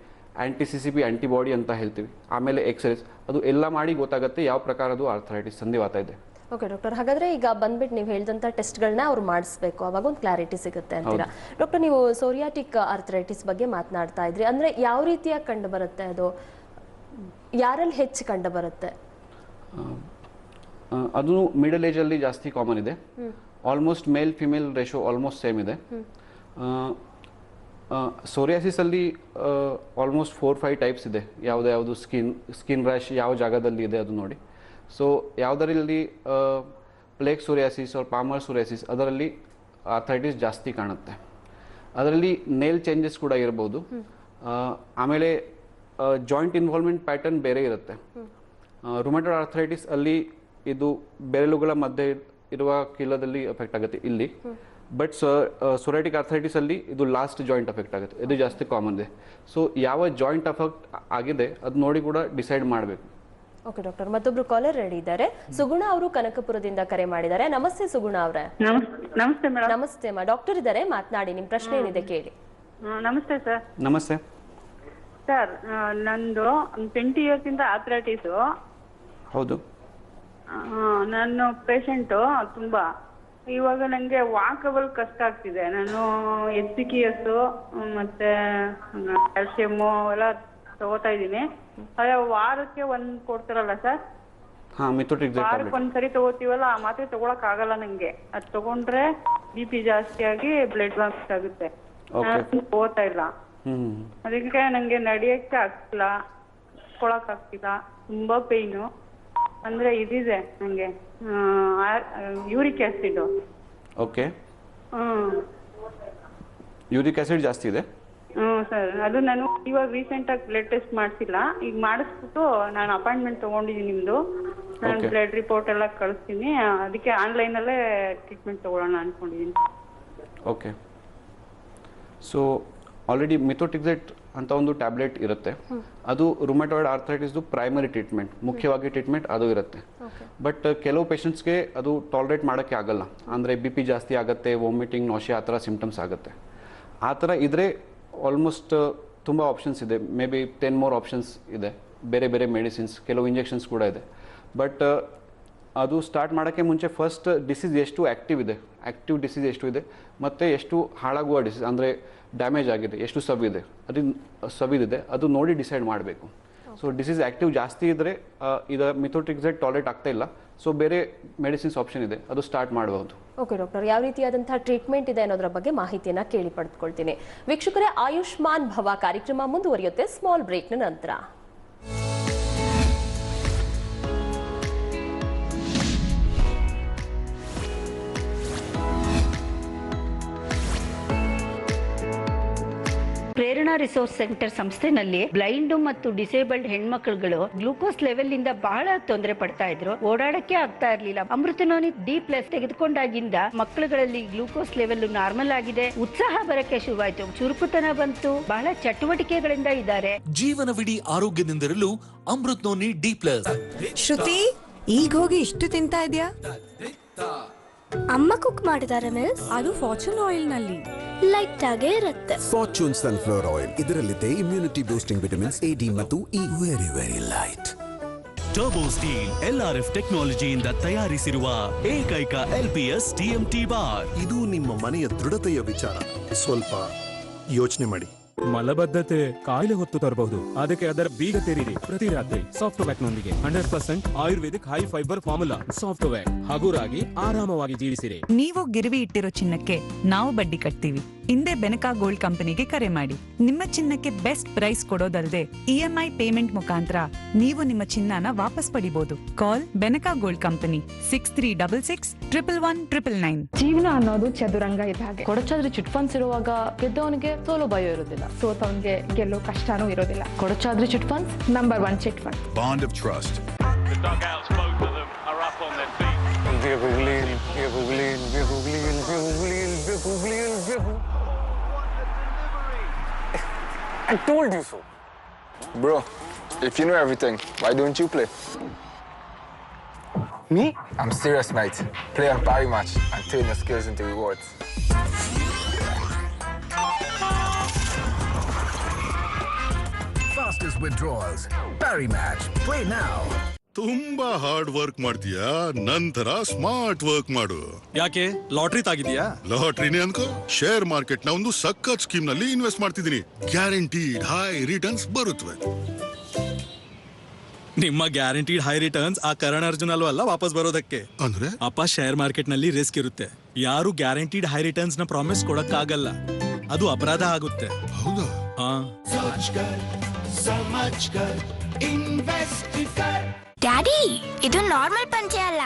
CCP ಆಂಟಿಬಾಡಿ ಅಂತ ಹೇಳ್ತೀವಿ, ಆಮೇಲೆ ಎಕ್ಸ್ರೇಸ್, ಅದು ಎಲ್ಲ ಮಾಡಿ ಗೊತ್ತಾಗುತ್ತೆ ಯಾವ ಪ್ರಕಾರದ್ದು ಆರ್ಥರೈಟಿಸ್ ಸಂಧಿವಾತ ಇದೆ. ಓಕೆ ಡಾಕ್ಟರ್, ಹಾಗಾದ್ರೆ ಈಗ ಬಂದ್ಬಿಟ್ಟು ನೀವು ಹೇಳಿದಂಥ ಟೆಸ್ಟ್ಗಳನ್ನ ಅವ್ರು ಮಾಡಿಸ್ಬೇಕು, ಅವಾಗ ಒಂದು ಕ್ಲಾರಿಟಿ ಸಿಗುತ್ತೆ ಅಂತೀರಾ. ಡಾಕ್ಟರ್, ನೀವು ಸೋರಿಯಾಟಿಕ್ ಆರ್ಥರೈಟಿಸ್ ಬಗ್ಗೆ ಮಾತನಾಡ್ತಾ ಇದ್ರಿ, ಅಂದ್ರೆ ಯಾವ ರೀತಿಯಾಗಿ ಕಂಡು ಬರುತ್ತೆ, ಅದು ಯಾರಲ್ಲಿ ಹೆಚ್ಚು ಕಂಡು ಬರುತ್ತೆ? ಅದು ಮಿಡಲ್ ಏಜಲ್ಲಿ ಜಾಸ್ತಿ ಕಾಮನ್ ಇದೆ. ಆಲ್ಮೋಸ್ಟ್ ಮೇಲ್ ಫಿಮೇಲ್ ರೇಷೋ ಆಲ್ಮೋಸ್ಟ್ ಸೇಮ್ ಇದೆ. ಸೋರಿಯಾಸಿಸಲ್ಲಿ ಆಲ್ಮೋಸ್ಟ್ 4-5 ಟೈಪ್ಸ್ ಇದೆ. ಯಾವುದು ಸ್ಕಿನ್ ರ್ಯಾಶ್ ಯಾವ ಜಾಗದಲ್ಲಿ ಇದೆ ಅದು ನೋಡಿ. ಸೊ ಯಾವುದರಲ್ಲಿ plaque psoriasis or palmar psoriasis, ಅದರಲ್ಲಿ ಆರ್ಥರೈಟಿಸ್ ಜಾಸ್ತಿ ಕಾಣುತ್ತೆ. ಅದರಲ್ಲಿ ನೇಲ್ ಚೇಂಜಸ್ ಕೂಡ ಇರ್ಬೋದು. ಆಮೇಲೆ ಜಾಯಿಂಟ್ ಇನ್ವಾಲ್ವ್ಮೆಂಟ್ ಪ್ಯಾಟರ್ನ್ ಬೇರೆ ಇರುತ್ತೆ. ರುಮಟೋಯ್ಡ್ ಆರ್ಥರೈಟಿಸ್ ಅಲ್ಲಿ ಇದು ಬೆರಳುಗಳ ಮಧ್ಯೆ ಇರುವ ಕೀಲದಲ್ಲಿ ಎಫೆಕ್ಟ್ ಆಗುತ್ತೆ ಇಲ್ಲಿ. ಬಟ್ ಸೊರೈಟಿಕ್ ಆರ್ಥರೈಟಿಸ್ ಅಲ್ಲಿ ಇದು ಲಾಸ್ಟ್ ಜಾಯಿಂಟ್ ಎಫೆಕ್ಟ್ ಆಗುತ್ತೆ, ಇದು ಜಾಸ್ತಿ ಕಾಮನ್ ಇದೆ. ಸೊ ಯಾವ ಜಾಯಿಂಟ್ ಎಫೆಕ್ಟ್ ಆಗಿದೆ ಅದು ನೋಡಿ ಕೂಡ ಡಿಸೈಡ್ ಮಾಡಬೇಕು. ಓಕೆ ಡಾಕ್ಟರ್, ಮತ್ತೊಬ್ರು ಕಾಲರ್ ರೆಡಿ ಇದ್ದಾರೆ. ಸುಗುಣ ಅವರು ಕನಕಪುರದಿಂದ ಕರೆ ಮಾಡಿದ್ದಾರೆ. ನಮಸ್ತೆ ಸುಗುಣ ಅವರೇ. ನಮಸ್ತೆ ಮೇಡಮ್. ನಮಸ್ತೆ ಅಮ್ಮ, ಡಾಕ್ಟರ್ ಇದ್ದಾರೆ, ಮಾತನಾಡಿ, ನಿಮ್ ಪ್ರಶ್ನೆ ಏನಿದೆ ಕೇಳಿ. ನಮಸ್ತೆ ಸರ್. ನಮಸ್ತೆ ಸರ್, ನಂದು 20 ಇಯರ್ಸ್ ಇಂದ ಆರ್ಥರೈಟಿಸ್. ಹೌದು. ನಾನು ಪೇಷಂಟು ತುಂಬಾ. ಇವಾಗ ನಂಗೆ ವಾಕಬಲ್ ಕಷ್ಟ ಆಗ್ತಿದೆ. ನಾನು HCKS ಮತ್ತೆ ಕ್ಯಾಲ್ಸಿಯಮ್ ಎಲ್ಲ ತಗೋತಾ ಇದ್ದೀನಿ. ಅದೇ ವಾರಕ್ಕೆ ಒಂದ್ ಕೊಡ್ತಾರಲ್ಲ ಸರ್, ವಾರಕ್ಕೆ ಒಂದ್ಸರಿ ತಗೋತೀವಲ್ಲ, ಆ ಮಾತ್ರೆ ತಗೊಳಕ್ ಆಗಲ್ಲ ನಂಗೆ. ಅದ್ ತಗೊಂಡ್ರೆ BP ಜಾಸ್ತಿ ಆಗಿ ಬ್ಲಡ್ ಲಾಸ್ ಆಗುತ್ತೆ, ತಗೋತಾ ಇಲ್ಲ. ಅದಕ್ಕೆ ನಂಗೆ ನಡಿಯಕ್ಕೆ ಆಗ್ತಿಲ್ಲ, ಕೊಳಕ್ ಆಗ್ತಿಲ್ಲ, ತುಂಬಾ ಪೇಯ್ನು. ಅಂದ್ರೆ ಇದಿದೆ ನಂಗೆ uric acid. Okay, uric acid ಜಾಸ್ತಿ ಇದೆ. ಸರ್, ಅದು ನಾನು ಇವಾಗ ರೀಸೆಂಟ್ ಆಗಿ ಬ್ಲಡ್ ಟೆಸ್ಟ್ ಮಾಡಿಸಿಲ್ಲ, ಈಗ ಮಾಡಿಸ್ಬಿಟ್ಟು ನಾನು ಅಪಾಯಿಂಟ್ಮೆಂಟ್ ತಗೊಂಡಿದ್ದೀನಿ ನಿಮ್ದು. ನಾನು ಬ್ಲಡ್ ರಿಪೋರ್ಟ್ ಎಲ್ಲ ಕಳಿಸ್ತೀನಿ, ಅದಕ್ಕೆ ಆನ್ಲೈನ್ ಅಲ್ಲೇ ಟ್ರೀಟ್ಮೆಂಟ್ ತಗೊಳ್ಳೋಣ ಅನ್ಕೊಂಡಿದ್ದೀನಿ. ಓಕೆ, ಸೊ ಆಲ್ರೆಡಿ ಮಿಥೋಟ್ರಿಕ್ಸೇಟ್ ಅಂತ ಒಂದು ಟ್ಯಾಬ್ಲೆಟ್ ಇರುತ್ತೆ. ಅದು ರುಮಟಾಯ್ಡ್ ಆರ್ಥರೈಟಿಸ್ದು ಪ್ರೈಮರಿ ಟ್ರೀಟ್ಮೆಂಟ್, ಮುಖ್ಯವಾಗಿ ಟ್ರೀಟ್ಮೆಂಟ್ ಅದು ಇರುತ್ತೆ. ಬಟ್ ಕೆಲವು ಪೇಷಂಟ್ಸ್ಗೆ ಅದು ಟಾಲರೇಟ್ ಮಾಡೋಕ್ಕೆ ಆಗಲ್ಲ, ಅಂದರೆ ಬಿ ಪಿ ಜಾಸ್ತಿ ಆಗುತ್ತೆ, ವಾಮಿಟಿಂಗ್, ನಾಶಿಯಾ ಆ ಥರ ಸಿಮ್ಟಮ್ಸ್ ಆಗುತ್ತೆ. ಆ ಥರ ಇದ್ದರೆ ಆಲ್ಮೋಸ್ಟ್ ತುಂಬ ಆಪ್ಷನ್ಸ್ ಇದೆ, ಮೇ ಬಿ 10 more ಆಪ್ಷನ್ಸ್ ಇದೆ, ಬೇರೆ ಬೇರೆ ಮೆಡಿಸಿನ್ಸ್, ಕೆಲವು ಇಂಜೆಕ್ಷನ್ಸ್ ಕೂಡ ಇದೆ. ಬಟ್ ಅದು ಸ್ಟಾರ್ಟ್ ಮಾಡೋಕ್ಕೆ ಮುಂಚೆ ಫಸ್ಟ್ ಡಿಸೀಸ್ ಎಷ್ಟು ಆ್ಯಕ್ಟಿವ್ ಡಿಸೀಸ್ ಎಷ್ಟು ಇದೆ ಮತ್ತು ಎಷ್ಟು ಹಾಳಾಗುವ ಡಿಸೀಸ್, ಅಂದರೆ ಡ್ಯಾಮೇಜ್ ಆಗಿದೆ, ಎಷ್ಟು ಸವಿದಿದೆ ಅದು ನೋಡಿ ಡಿಸೈಡ್ ಮಾಡಬೇಕು. ಸೊ ಡಿಸೀಸ್ ಆ್ಯಕ್ಟಿವ್ ಜಾಸ್ತಿ ಇದ್ದರೆ ಇದು ಮಿಥೋಟ್ರಿಕ್ಸೈಡ್ ಟಾಲರೇಟ್ ಆಗ್ತಾ ಇಲ್ಲ, ಸೊ ಬೇರೆ ಮೆಡಿಸಿನ್ಸ್ ಆಪ್ಷನ್ ಇದೆ, ಅದು ಸ್ಟಾರ್ಟ್ ಮಾಡಬಹುದು. ಓಕೆ ಡಾಕ್ಟರ್, ಯಾವ ರೀತಿಯಾದಂತಹ ಟ್ರೀಟ್ಮೆಂಟ್ ಇದೆ ಅನ್ನೋದ್ರ ಬಗ್ಗೆ ಮಾಹಿತಿಯನ್ನ ಕೇಳಿ ಪಡೆದುಕೊಳ್ತೀನಿ. ವೀಕ್ಷಕರೇ, ಆಯುಷ್ಮಾನ್ ಭವ ಕಾರ್ಯಕ್ರಮ ಮುಂದುವರಿಯುತ್ತೆ ಸ್ಮಾಲ್ ಬ್ರೇಕ್ನ ನಂತರ. ಪ್ರೇರಣಾ ರಿಸೋರ್ಸ್ ಸೆಂಟರ್ ಸಂಸ್ಥೆನಲ್ಲಿ ಬ್ಲೈಂಡ್ ಮತ್ತು ಡಿಸೇಬಲ್ಡ್ ಹೆಣ್ಮಕ್ಳುಗಳು ಗ್ಲೂಕೋಸ್ ಲೆವೆಲ್ ಇಂದ ಬಹಳ ತೊಂದರೆ ಪಡ್ತಾ ಇದ್ರು, ಓಡಾಡಕ್ಕೆ ಆಗ್ತಾ ಇರ್ಲಿಲ್ಲ. Amrutnoni D+ ತೆಗೆದುಕೊಂಡಾಗಿಂದ ಮಕ್ಕಳುಗಳಲ್ಲಿ glucose level normal ಆಗಿದೆ, ಉತ್ಸಾಹ ಬರಕ್ಕೆ ಶುರುವಾಯ್ತು, ಚುರುಕುತನ ಬಂತು, ಬಹಳ ಚಟುವಟಿಕೆಗಳಿಂದ ಇದ್ದಾರೆ. ಜೀವನವಿಡೀ ಆರೋಗ್ಯದಿಂದಿರಲು ಅಮೃತನೋನಿ D+. ಶ್ರುತಿ, ಈಗ ಹೋಗಿ ಇಷ್ಟು ತಿಂತಾ ಇದ್ಯಾ? ಅಮ್ಮ ಕುಕ್ ಮಾಡಿದ್ದಾರೆ ಮಿಸ್. ಅದು ಫಾರ್ಚೂನ್ ಆಯಿಲ್ ನಲ್ಲಿ ಲೈಟ್ ಆಗೇ ಇರುತ್ತೆ. ಫಾರ್ಚೂನ್ ಸನ್ಫ್ಲವರ್ ಆಯಿಲ್, ಇದರಲ್ಲಿದೆ immunity boosting vitamins A, D ಮತ್ತು E. Very light. Turbo steel LRF ಟೆಕ್ನಾಲಜಿಯಿಂದ ತಯಾರಿಸಿರುವ ಏಕೈಕ LPS TMT ಬಾರ್. ಇದು ನಿಮ್ಮ ಮನೆಯ ದೃಢತೆಯ ವಿಚಾರ, ಸ್ವಲ್ಪ ಯೋಚನೆ ಮಾಡಿ. ಮಲಬದ್ಧತೆ ಕಾಯಿಲೆ ಹೊತ್ತು ತರಬಹುದು, ಅದಕ್ಕೆ ಅದರ ಬೀಗ ತೆರೀರಿ. ಪ್ರತಿ ರಾತ್ರಿ ಸಾಫ್ಟ್ವ್ಯಾಕ್ ನೊಂದಿಗೆ 100% ಆಯುರ್ವೇದಿಕ್ ಹೈ ಫೈಬರ್ ಫಾರ್ಮುಲಾ ಸಾಫ್ಟ್ವ್ಯಾಕ್ ಹಗುರಾಗಿ ಆರಾಮವಾಗಿ ಜೀವಿಸಿರಿ. ನೀವು ಗಿರ್ವಿ ಇಟ್ಟಿರೋ ಚಿನ್ನಕ್ಕೆ ನಾವು ಬಡ್ಡಿ ಕಟ್ತೀವಿ. ಹಿಂದೆ ಬೆನಕಾ ಗೋಲ್ಡ್ ಕಂಪನಿಗೆ ಕರೆ ಮಾಡಿ. ನಿಮ್ಮ ಚಿನ್ನಕ್ಕೆ ಬೆಸ್ಟ್ ಪ್ರೈಸ್ ಕೊಡೋದಲ್ಲದೆ EMI ಪೇಮೆಂಟ್ ಮುಖಾಂತರ ನೀವು ನಿಮ್ಮ ಚಿನ್ನನ ವಾಪಸ್ ಪಡಿಬಹುದು. Call Benaka gold company 6366111199. ಜೀವನ ಅನ್ನೋದು ಚದುರಂಗ ಇದ್ದ ಹಾಗೆ. ಕೊಡಚಾದ್ರಿ ಚಿಟ್ ಫಂಡ್ಸ್ ಇರುವಾಗ ಗೆದ್ದವನಿಗೆ ಸೋಲೋ ಭಯ ಇರೋದಿಲ್ಲ, ಸೋತವನಿಗೆ ಗೆಲ್ಲೋ ಕಷ್ಟನೂ ಇರೋದಿಲ್ಲ. Kodachadri chit funds number 1 chit fund. Bond of trust. I told you so. Bro, if you know everything, why don't you play? Me? I'm serious, mate. Play on Party Match and turn your skills into rewards. Fastest withdrawals. Parry Match. Play now. ತುಂಬಾ hard work ಮಾಡ್ತೀಯಾ, ನಂತರ smart work ಮಾಡು. ಯಾಕೆ lottery ತಾಗಿದ್ಯಾ? ಲಾಟ್ರಿನೇ ಅನ್ಕೋ. Share market ನ ಒಂದು ಸಖತ್ scheme ನಲ್ಲಿ ಇನ್ವೆಸ್ಟ್ ಮಾಡ್ತಿದ್ದೀನಿ. ಗ್ಯಾರಂಟಿಡ್ ಹೈ ರಿಟರ್ನ್ಸ್ ಬರುತ್ತವೆ. ನಿಮ್ಮ ಗ್ಯಾರಂಟಿಡ್ ಹೈ ರಿಟರ್ನ್ಸ್ ಆ ಕರಣ್ ಅರ್ಜುನ್ ಅಲ್ವಲ್ಲ ವಾಪಸ್ ಬರೋದಕ್ಕೆ. ಅಂದ್ರೆ ಅಪ್ಪ ಶೇರ್ ಮಾರ್ಕೆಟ್ ನಲ್ಲಿ ರಿಸ್ಕ್ ಇರುತ್ತೆ, ಯಾರು ಗ್ಯಾರಂಟಿಡ್ ಹೈ ರಿಟರ್ನ್ಸ್ ನ ಪ್ರಾಮಿಸ್ ಕೊಡಕ್ಕಾಗಲ್ಲ, ಅದು ಅಪರಾಧ ಆಗುತ್ತೆ. ಹೌದಾ? ಡ್ಯಾಡಿ, ಇದು ನಾರ್ಮಲ್ ಪಂಚೆ ಅಲ್ಲ,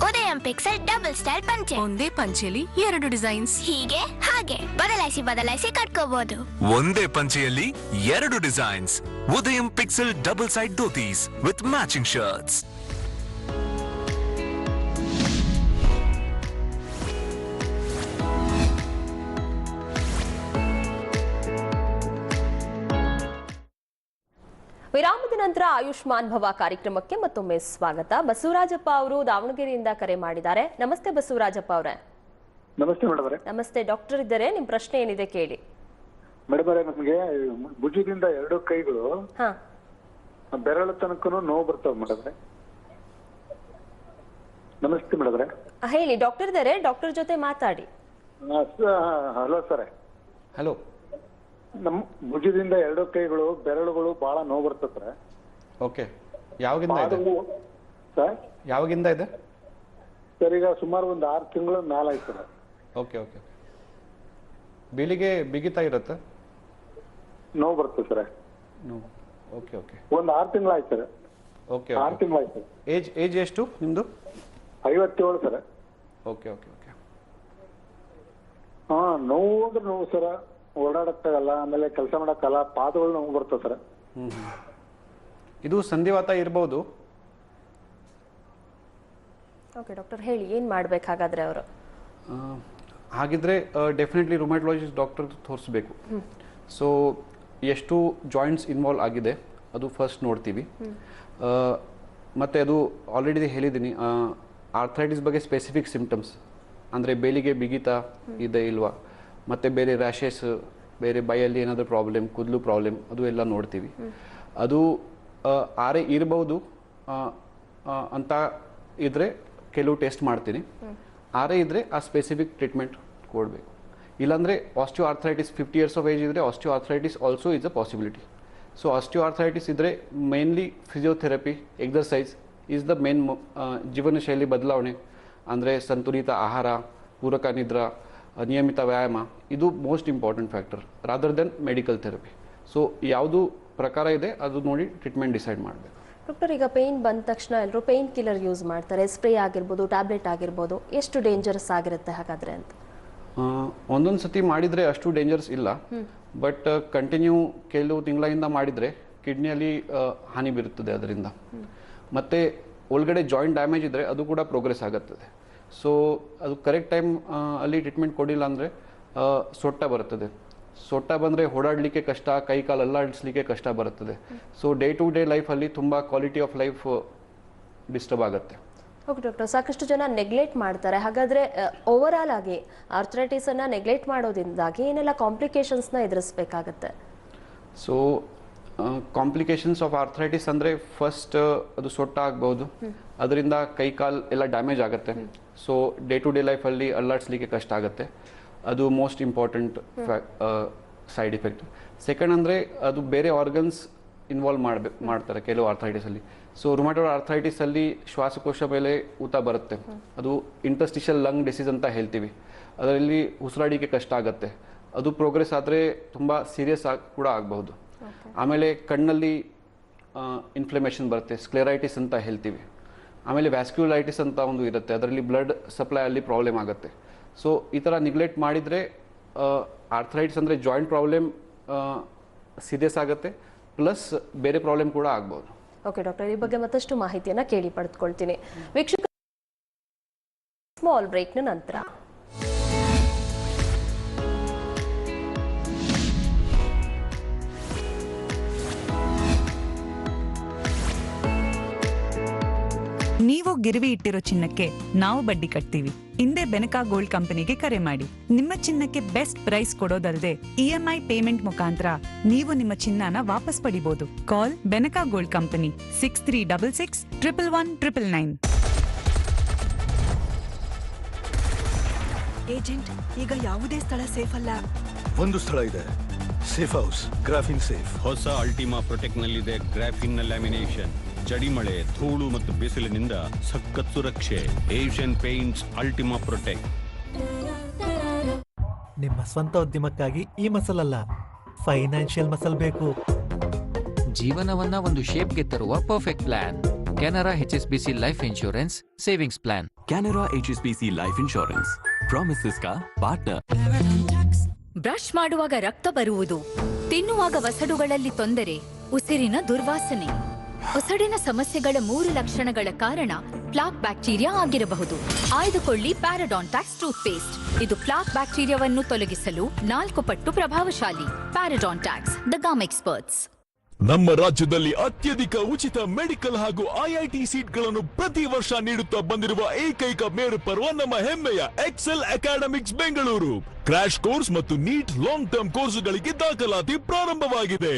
ಉದಯಂ ಪಿಕ್ಸೆಲ್ ಡಬಲ್ ಸ್ಟೈಲ್ ಪಂಚೆ. ಒಂದೇ ಪಂಚೆಲಿ 2 ಡಿಸೈನ್ಸ್, ಹೀಗೆ ಹಾಗೆ ಬದಲಾಯಿಸಿ ಕಟ್ಕೋಬಹುದು. ಒಂದೇ ಪಂಚೆಯಲ್ಲಿ 2 designs. Udayam pixel double side dhotis with matching shirts. ವಿರಾಮದ ನಂತರ ಆಯುಷ್ಮಾನ್ ಭವ ಕಾರ್ಯಕ್ರಮಕ್ಕೆ ಮತ್ತೊಮ್ಮೆ ಸ್ವಾಗತ. ಬಸವರಾಜಪ್ಪ ಅವರು ದಾವಣಗೆರೆಯಿಂದ ಕರೆ ಮಾಡಿದ್ದಾರೆ. ನಮಸ್ತೆ ಬಸವರಾಜಪ್ಪ ಅವರೇ. ನಮಸ್ತೆ ಮೇಡಮ್ ಅವರೇ. ನಮಸ್ತೆ, ಡಾಕ್ಟರ್ ಇದ್ದಾರೆ, ನಿಮ್ ಪ್ರಶ್ನೆ ಏನಿದೆ ಕೇಳಿ. ಮೇಡಮ್ ಅವರೇ, ನಮಗೆ ಭುಜದಿಂದ 2 ಕೈಗಳು ಬೆರಳು ತನಕನು ನೋವು ಬರ್ತಾವ ಮೇಡಮ್ ಅವರೇ. ನಮಸ್ತೆ ಮೇಡಮ್ ಅವರೇ. ಹೇಳಿ, ಡಾಕ್ಟರ್ ಇದ್ದಾರೆ, ಡಾಕ್ಟರ್ ಜೊತೆ ಮಾತಾಡಿ. Hello sir. ಹಲೋ. ನಮ್ಮ ಭುಜದಿಂದ 2 ಕೈಗಳು ಬೆರಳುಗಳು ಬಹಳ ನೋವು ಬರ್ತದೆ ಸರ್. ಓಕೆ, ಯಾವಾಗಿಂದ ಇದೆ ಸರ್? ಯಾವಾಗಿಂದ ಇದೆ ಸರ್? ಈಗ ಸುಮಾರು ಒಂದು 6 ತಿಂಗಳ ಮೇಲೆ ಆಯ್ತು ಸರ್. Okay okay. ಬಿಳಿಗೆ ಬಿಗಿತಾ ಇರುತ್ತೆ, ನೋವು ಬರ್ತದೆ ಸರ್. Okay okay. ಒಂದು 6 ತಿಂಗಳಾಯ್ತು ಸರ್. ಓಕೆ, 6 ತಿಂಗಳಾಯ್ತು. ಏಜ್ ಎಷ್ಟು ನಿಮ್ಮದು? 57 ಸರ್. Okay okay okay. ನೋವು ಅಂದ್ರೆ ನೋವು ಸರ್, ಓಡಾಡಕ್ಕಾಗಲ್ಲ, ಆಮೇಲೆ ಕೆಲಸ ಮಾಡಕ್ಕಾಗಲ್ಲ, ಪಾದಗಳು ನೋವು ಬರ್ತದೆ ಸರ್. ಇದು ಸಂಧಿವಾತ ಇರಬಹುದು. ಓಕೆ ಡಾಕ್ಟರ್, ಹೇಳಿ ಏನು ಮಾಡಬೇಕಾಗಾದ್ರೆ ಅವರು? ಹಾಗಿದ್ರೆ ಡೆಫಿನೆಟ್ಲಿ ರುಮಟಾಲಜಿಸ್ಟ್ ಡಾಕ್ಟರ್ ತೋರಿಸ್ಬೇಕು. ಸೊ ಎಷ್ಟು ಜಾಯಿಂಟ್ಸ್ ಇನ್ವಾಲ್ವ್ ಆಗಿದೆ ಅದು ಫಸ್ಟ್ ನೋಡ್ತೀವಿ. ಮತ್ತು ಅದು ಆಲ್ರೆಡಿ ಹೇಳಿದ್ದೀನಿ, ಆರ್ಥ್ರೈಟಿಸ್ ಬಗ್ಗೆ ಸ್ಪೆಸಿಫಿಕ್ ಸಿಮ್ಟಮ್ಸ್ ಅಂದರೆ ಬೇಲಿಗೆ ಬಿಗಿತ ಇದೆ ಇಲ್ವಾ, ಮತ್ತು ಬೇರೆ ರ್ಯಾಷಸ್, ಬೇರೆ ಬೈಯಲ್ಲಿ ಏನಾದರೂ ಪ್ರಾಬ್ಲಮ್, ಕೂದಲು ಪ್ರಾಬ್ಲಮ್, ಅದು ಎಲ್ಲ ನೋಡ್ತೀವಿ. ಅದು ಆರೆ ಇರ್ಬೋದು ಅಂತ ಇದ್ದರೆ ಕೆಲವು ಟೆಸ್ಟ್ ಮಾಡ್ತೀನಿ. ಆರೆ ಇದ್ದರೆ ಆ ಸ್ಪೆಸಿಫಿಕ್ ಟ್ರೀಟ್ಮೆಂಟ್ ಕೊಡಬೇಕು. ಇಲ್ಲಾಂದರೆ osteoarthritis 50 years of age ಇದ್ದರೆ osteoarthritis also is a possibility. So osteoarthritis ಇದ್ದರೆ mainly physiotherapy, exercise is the main. ಜೀವನ ಶೈಲಿ ಬದಲಾವಣೆ ಅಂದರೆ ಸಂತುಲಿತ ಆಹಾರ, ಪೂರಕ ನಿದ್ರಾ, ನಿಯಮಿತ ವ್ಯಾಯಾಮ, ಇದು most important factor rather then medical therapy. So ಯಾವುದು ಪ್ರಕಾರ ಇದೆ ಅದು ನೋಡಿ ಟ್ರೀಟ್ಮೆಂಟ್ ಡಿಸೈಡ್ ಮಾಡಬೇಕು. ಡಾಕ್ಟರ್, ಈಗ ಪೇಯ್ನ್ ಬಂದ ತಕ್ಷಣ ಎಲ್ಲರೂ ಪೇಯ್ನ್ ಕಿಲ್ಲರ್ ಯೂಸ್ ಮಾಡ್ತಾರೆ, ಸ್ಪ್ರೇ ಆಗಿರ್ಬೋದು, ಟ್ಯಾಬ್ಲೆಟ್ ಆಗಿರ್ಬೋದು, ಎಷ್ಟು ಡೇಂಜರಸ್ ಆಗಿರುತ್ತೆ ಹಾಗಾದರೆ ಅಂತ? ಒಂದೊಂದು ಸತಿ ಮಾಡಿದರೆ ಅಷ್ಟು ಡೇಂಜರ್ಸ್ ಇಲ್ಲ, ಬಟ್ ಕಂಟಿನ್ಯೂ ಕೆಲವು ತಿಂಗಳಿಂದ ಮಾಡಿದರೆ ಕಿಡ್ನಿಯಲ್ಲಿ ಹಾನಿ ಬೀರುತ್ತದೆ ಅದರಿಂದ. ಮತ್ತು ಒಳಗಡೆ ಜಾಯಿಂಟ್ ಡ್ಯಾಮೇಜ್ ಇದ್ದರೆ ಅದು ಕೂಡ ಪ್ರೋಗ್ರೆಸ್ ಆಗುತ್ತದೆ. ಸೊ ಅದು ಕರೆಕ್ಟ್ ಟೈಮ್ ಅಲ್ಲಿ ಟ್ರೀಟ್ಮೆಂಟ್ ಕೊಡಿಲ್ಲ ಅಂದರೆ ಸೊಟ್ಟ ಬರುತ್ತದೆ. ಸೊಟ್ಟ ಬಂದರೆ ಓಡಾಡಲಿಕ್ಕೆ ಕಷ್ಟ, ಕೈ ಕಾಲು ಅಲ್ಲಾಡಿಸ್ಲಿಕ್ಕೆ ಕಷ್ಟ ಬರುತ್ತದೆ. ಸೊ ಡೇ ಟು ಡೇ ಲೈಫಲ್ಲಿ ತುಂಬ ಕ್ವಾಲಿಟಿ ಆಫ್ ಲೈಫ್ ಡಿಸ್ಟರ್ಬ್ ಆಗುತ್ತೆ. ಓಕೆ ಡಾಕ್ಟರ್, ಸಾಕಷ್ಟು ಜನ ನೆಗ್ಲೆಕ್ಟ್ ಮಾಡ್ತಾರೆ. ಹಾಗಾದರೆ ಓವರ್ ಆಲ್ ಆಗಿ ಆರ್ಥ್ರೈಟಿಸನ್ನು ನೆಗ್ಲೆಕ್ಟ್ ಮಾಡೋದ್ರಿಂದಾಗಿ ಏನೆಲ್ಲ ಕಾಂಪ್ಲಿಕೇಶನ್ಸ್ನ ಎದುರಿಸಬೇಕಾಗತ್ತೆ? ಸೊ ಕಾಂಪ್ಲಿಕೇಶನ್ಸ್ ಆಫ್ ಆರ್ಥ್ರೈಟಿಸ್ ಅಂದರೆ ಫಸ್ಟ್ ಅದು ಸೊಟ್ಟ ಆಗ್ಬೋದು, ಅದರಿಂದ ಕೈ ಕಾಲು ಎಲ್ಲ ಡ್ಯಾಮೇಜ್ ಆಗುತ್ತೆ. ಸೊ ಡೇ ಟು ಡೇ ಲೈಫಲ್ಲಿ ಅಲ್ಲಾಡಿಸ್ಲಿಕ್ಕೆ ಕಷ್ಟ ಆಗುತ್ತೆ. ಅದು most important side effect. Second ಅಂದರೆ ಅದು ಬೇರೆ ಆರ್ಗನ್ಸ್ ಇನ್ವಾಲ್ವ್ ಮಾಡ್ತಾರೆ ಕೆಲವು ಆರ್ಥ್ರೈಟಿಸಲ್ಲಿ. ಸೊ ರುಮಟೋಯ್ಡ್ ಆರ್ಥ್ರೈಟಿಸಲ್ಲಿ ಶ್ವಾಸಕೋಶ ಮೇಲೆ ಊತ ಬರುತ್ತೆ, ಅದು ಇಂಟರ್ಸ್ಟಿಷಿಯಲ್ ಲಂಗ್ ಡಿಸೀಸ್ ಅಂತ ಹೇಳ್ತೀವಿ. ಅದರಲ್ಲಿ ಉಸಿರಾಡಿಕೆ ಕಷ್ಟ ಆಗುತ್ತೆ. ಅದು ಪ್ರೋಗ್ರೆಸ್ ಆದರೆ ತುಂಬ ಸೀರಿಯಸ್ ಕೂಡ ಆಗಬಹುದು. ಆಮೇಲೆ ಕಣ್ಣಲ್ಲಿ ಇನ್ಫ್ಲಮೇಷನ್ ಬರುತ್ತೆ, ಸ್ಕ್ಲೆರೈಟಿಸ್ ಅಂತ ಹೇಳ್ತೀವಿ. ಆಮೇಲೆ ವ್ಯಾಸ್ಕ್ಯುಲೈಟಿಸ್ ಅಂತ ಒಂದು ಇರುತ್ತೆ, ಅದರಲ್ಲಿ ಬ್ಲಡ್ ಸಪ್ಲೈ ಅಲ್ಲಿ ಪ್ರಾಬ್ಲಮ್ ಆಗುತ್ತೆ. ಸೊ ಈ ಥರ ನೆಗ್ಲೆಕ್ಟ್ ಮಾಡಿದರೆ ಆರ್ಥ್ರೈಟಿಸ್ ಅಂದರೆ ಜಾಯಿಂಟ್ ಪ್ರಾಬ್ಲಮ್ ಸೀರಿಯಸ್ ಆಗುತ್ತೆ, ಪ್ಲಸ್ ಬೇರೆ ಪ್ರಾಬ್ಲಮ್ ಕೂಡ ಆಗ್ಬೋದು. ಓಕೆ ಡಾಕ್ಟರ್, ಈ ಬಗ್ಗೆ ಮತ್ತಷ್ಟು ಮಾಹಿತಿಯನ್ನು ಕೇಳಿ ಪಡೆದುಕೊಳ್ತೀನಿ. ವೀಕ್ಷಕ, ಸ್ಮಾಲ್ ಬ್ರೇಕ್ನ ನಂತರ ನೀವು ಗಿರ್ವಿ ಇಟ್ಟಿರೋ ಚಿನ್ನಕ್ಕೆ ನಾವು ಬಡ್ಡಿ ಕಟ್ತೀವಿ. ಹಿಂದೆ ಬೆನಕಾ ಗೋಲ್ಡ್ ಕಂಪನಿಗೆ ಕರೆ ಮಾಡಿ. ನಿಮ್ಮ ಚಿನ್ನಕ್ಕೆ ಬೆಸ್ಟ್ ಪ್ರೈಸ್ ಕೊಡೋದಲ್ಲದೆ EMI ಪೇಮೆಂಟ್ ಮುಖಾಂತರ ನೀವು ನಿಮ್ಮ ಚಿನ್ನನ ವಾಪಸ್ ಪಡಿಬಹುದು. Call Benaka gold company 6366 111 999. Agent, ಈಗ ಯಾವುದೇ ಸ್ಥಳ ಸೇಫ್ ಅಲ್ಲ. ಒಂದು ಸ್ಥಳ ಇದೆ, ಸೇಫ್ ಹೌಸ್, ಗ್ರಾಫಿನ್ ಸೇಫ್. ಹೊಸ ಅಲ್ಟಿಮಾ ಪ್ರೊಟೆಕ್ಟ್ ನಲ್ಲಿದೆ ಗ್ರಾಫಿನ್ ಲ್ಯಾಮಿನೇಷನ್. ಚಡಿಮಳೆ, ಧೂಳು ಮತ್ತು ಬಿಸಿಲಿನಿಂದ ಸಖತ್ ಸುರಕ್ಷೆ. Asian Paints Ultima protect. ನಿಮ್ಮ ಸ್ವಂತ ಉದ್ಯಮಕ್ಕಾಗಿ ಈ ಮಸಲ್ ಅಲ್ಲ, ಫೈನಾನ್ಷಿಯಲ್ ಮಸಲ್ ಬೇಕು. ಜೀವನವನ್ನ ಒಂದು ಶೇಪ್ಗೆ ತರುವ perfect plan. Canara HSBC life insurance savings plan. Canara HSBC life insurance, promises ಕಾ ಪಾರ್ಟ್ನರ್. ಬ್ರಷ್ ಮಾಡುವಾಗ ರಕ್ತ ಬರುವುದು, ತಿನ್ನುವಾಗ ವಸಡುಗಳಲ್ಲಿ ತೊಂದರೆ, ಉಸಿರಿನ ದುರ್ವಾಸನೆ. ಒಸಡಿನ ಸಮಸ್ಯೆಗಳ 3 ಲಕ್ಷಣಗಳ ಕಾರಣ ಪ್ಲಾಕ್ ಬ್ಯಾಕ್ಟೀರಿಯಾ ಆಗಿರಬಹುದು. ಆಯ್ದುಕೊಳ್ಳಿ ಪ್ಯಾರಡಾಂಟಾಕ್ಸ್ ಟೂತ್ ಪೇಸ್ಟ್. ಇದು ಪ್ಲಾಕ್ ಬ್ಯಾಕ್ಟೀರಿಯಾವನ್ನು ತೊಲಗಿಸಲು 4 ಪಟ್ಟು ಪ್ರಭಾವಶಾಲಿ. ಪ್ಯಾರಡಾಂಟಾಕ್ಸ್, ದ ಗಮ್ ಎಕ್ಸ್ಪರ್ಟ್ಸ್. ನಮ್ಮ ರಾಜ್ಯದಲ್ಲಿ ಅತ್ಯಧಿಕ ಉಚಿತ ಮೆಡಿಕಲ್ ಹಾಗೂ IIT ಸೀಟ್ಗಳನ್ನು ಪ್ರತಿ ವರ್ಷ ನೀಡುತ್ತಾ ಬಂದಿರುವ ಏಕೈಕ ಮೇರು ಪರ್ವ ನಮ್ಮ ಹೆಮ್ಮೆಯ Excel Academics Bengaluru. Crash course ಮತ್ತು ನೀಟ್ ಲಾಂಗ್ ಟರ್ಮ್ ಕೋರ್ಸುಗಳಿಗೆ ದಾಖಲಾತಿ ಪ್ರಾರಂಭವಾಗಿದೆ.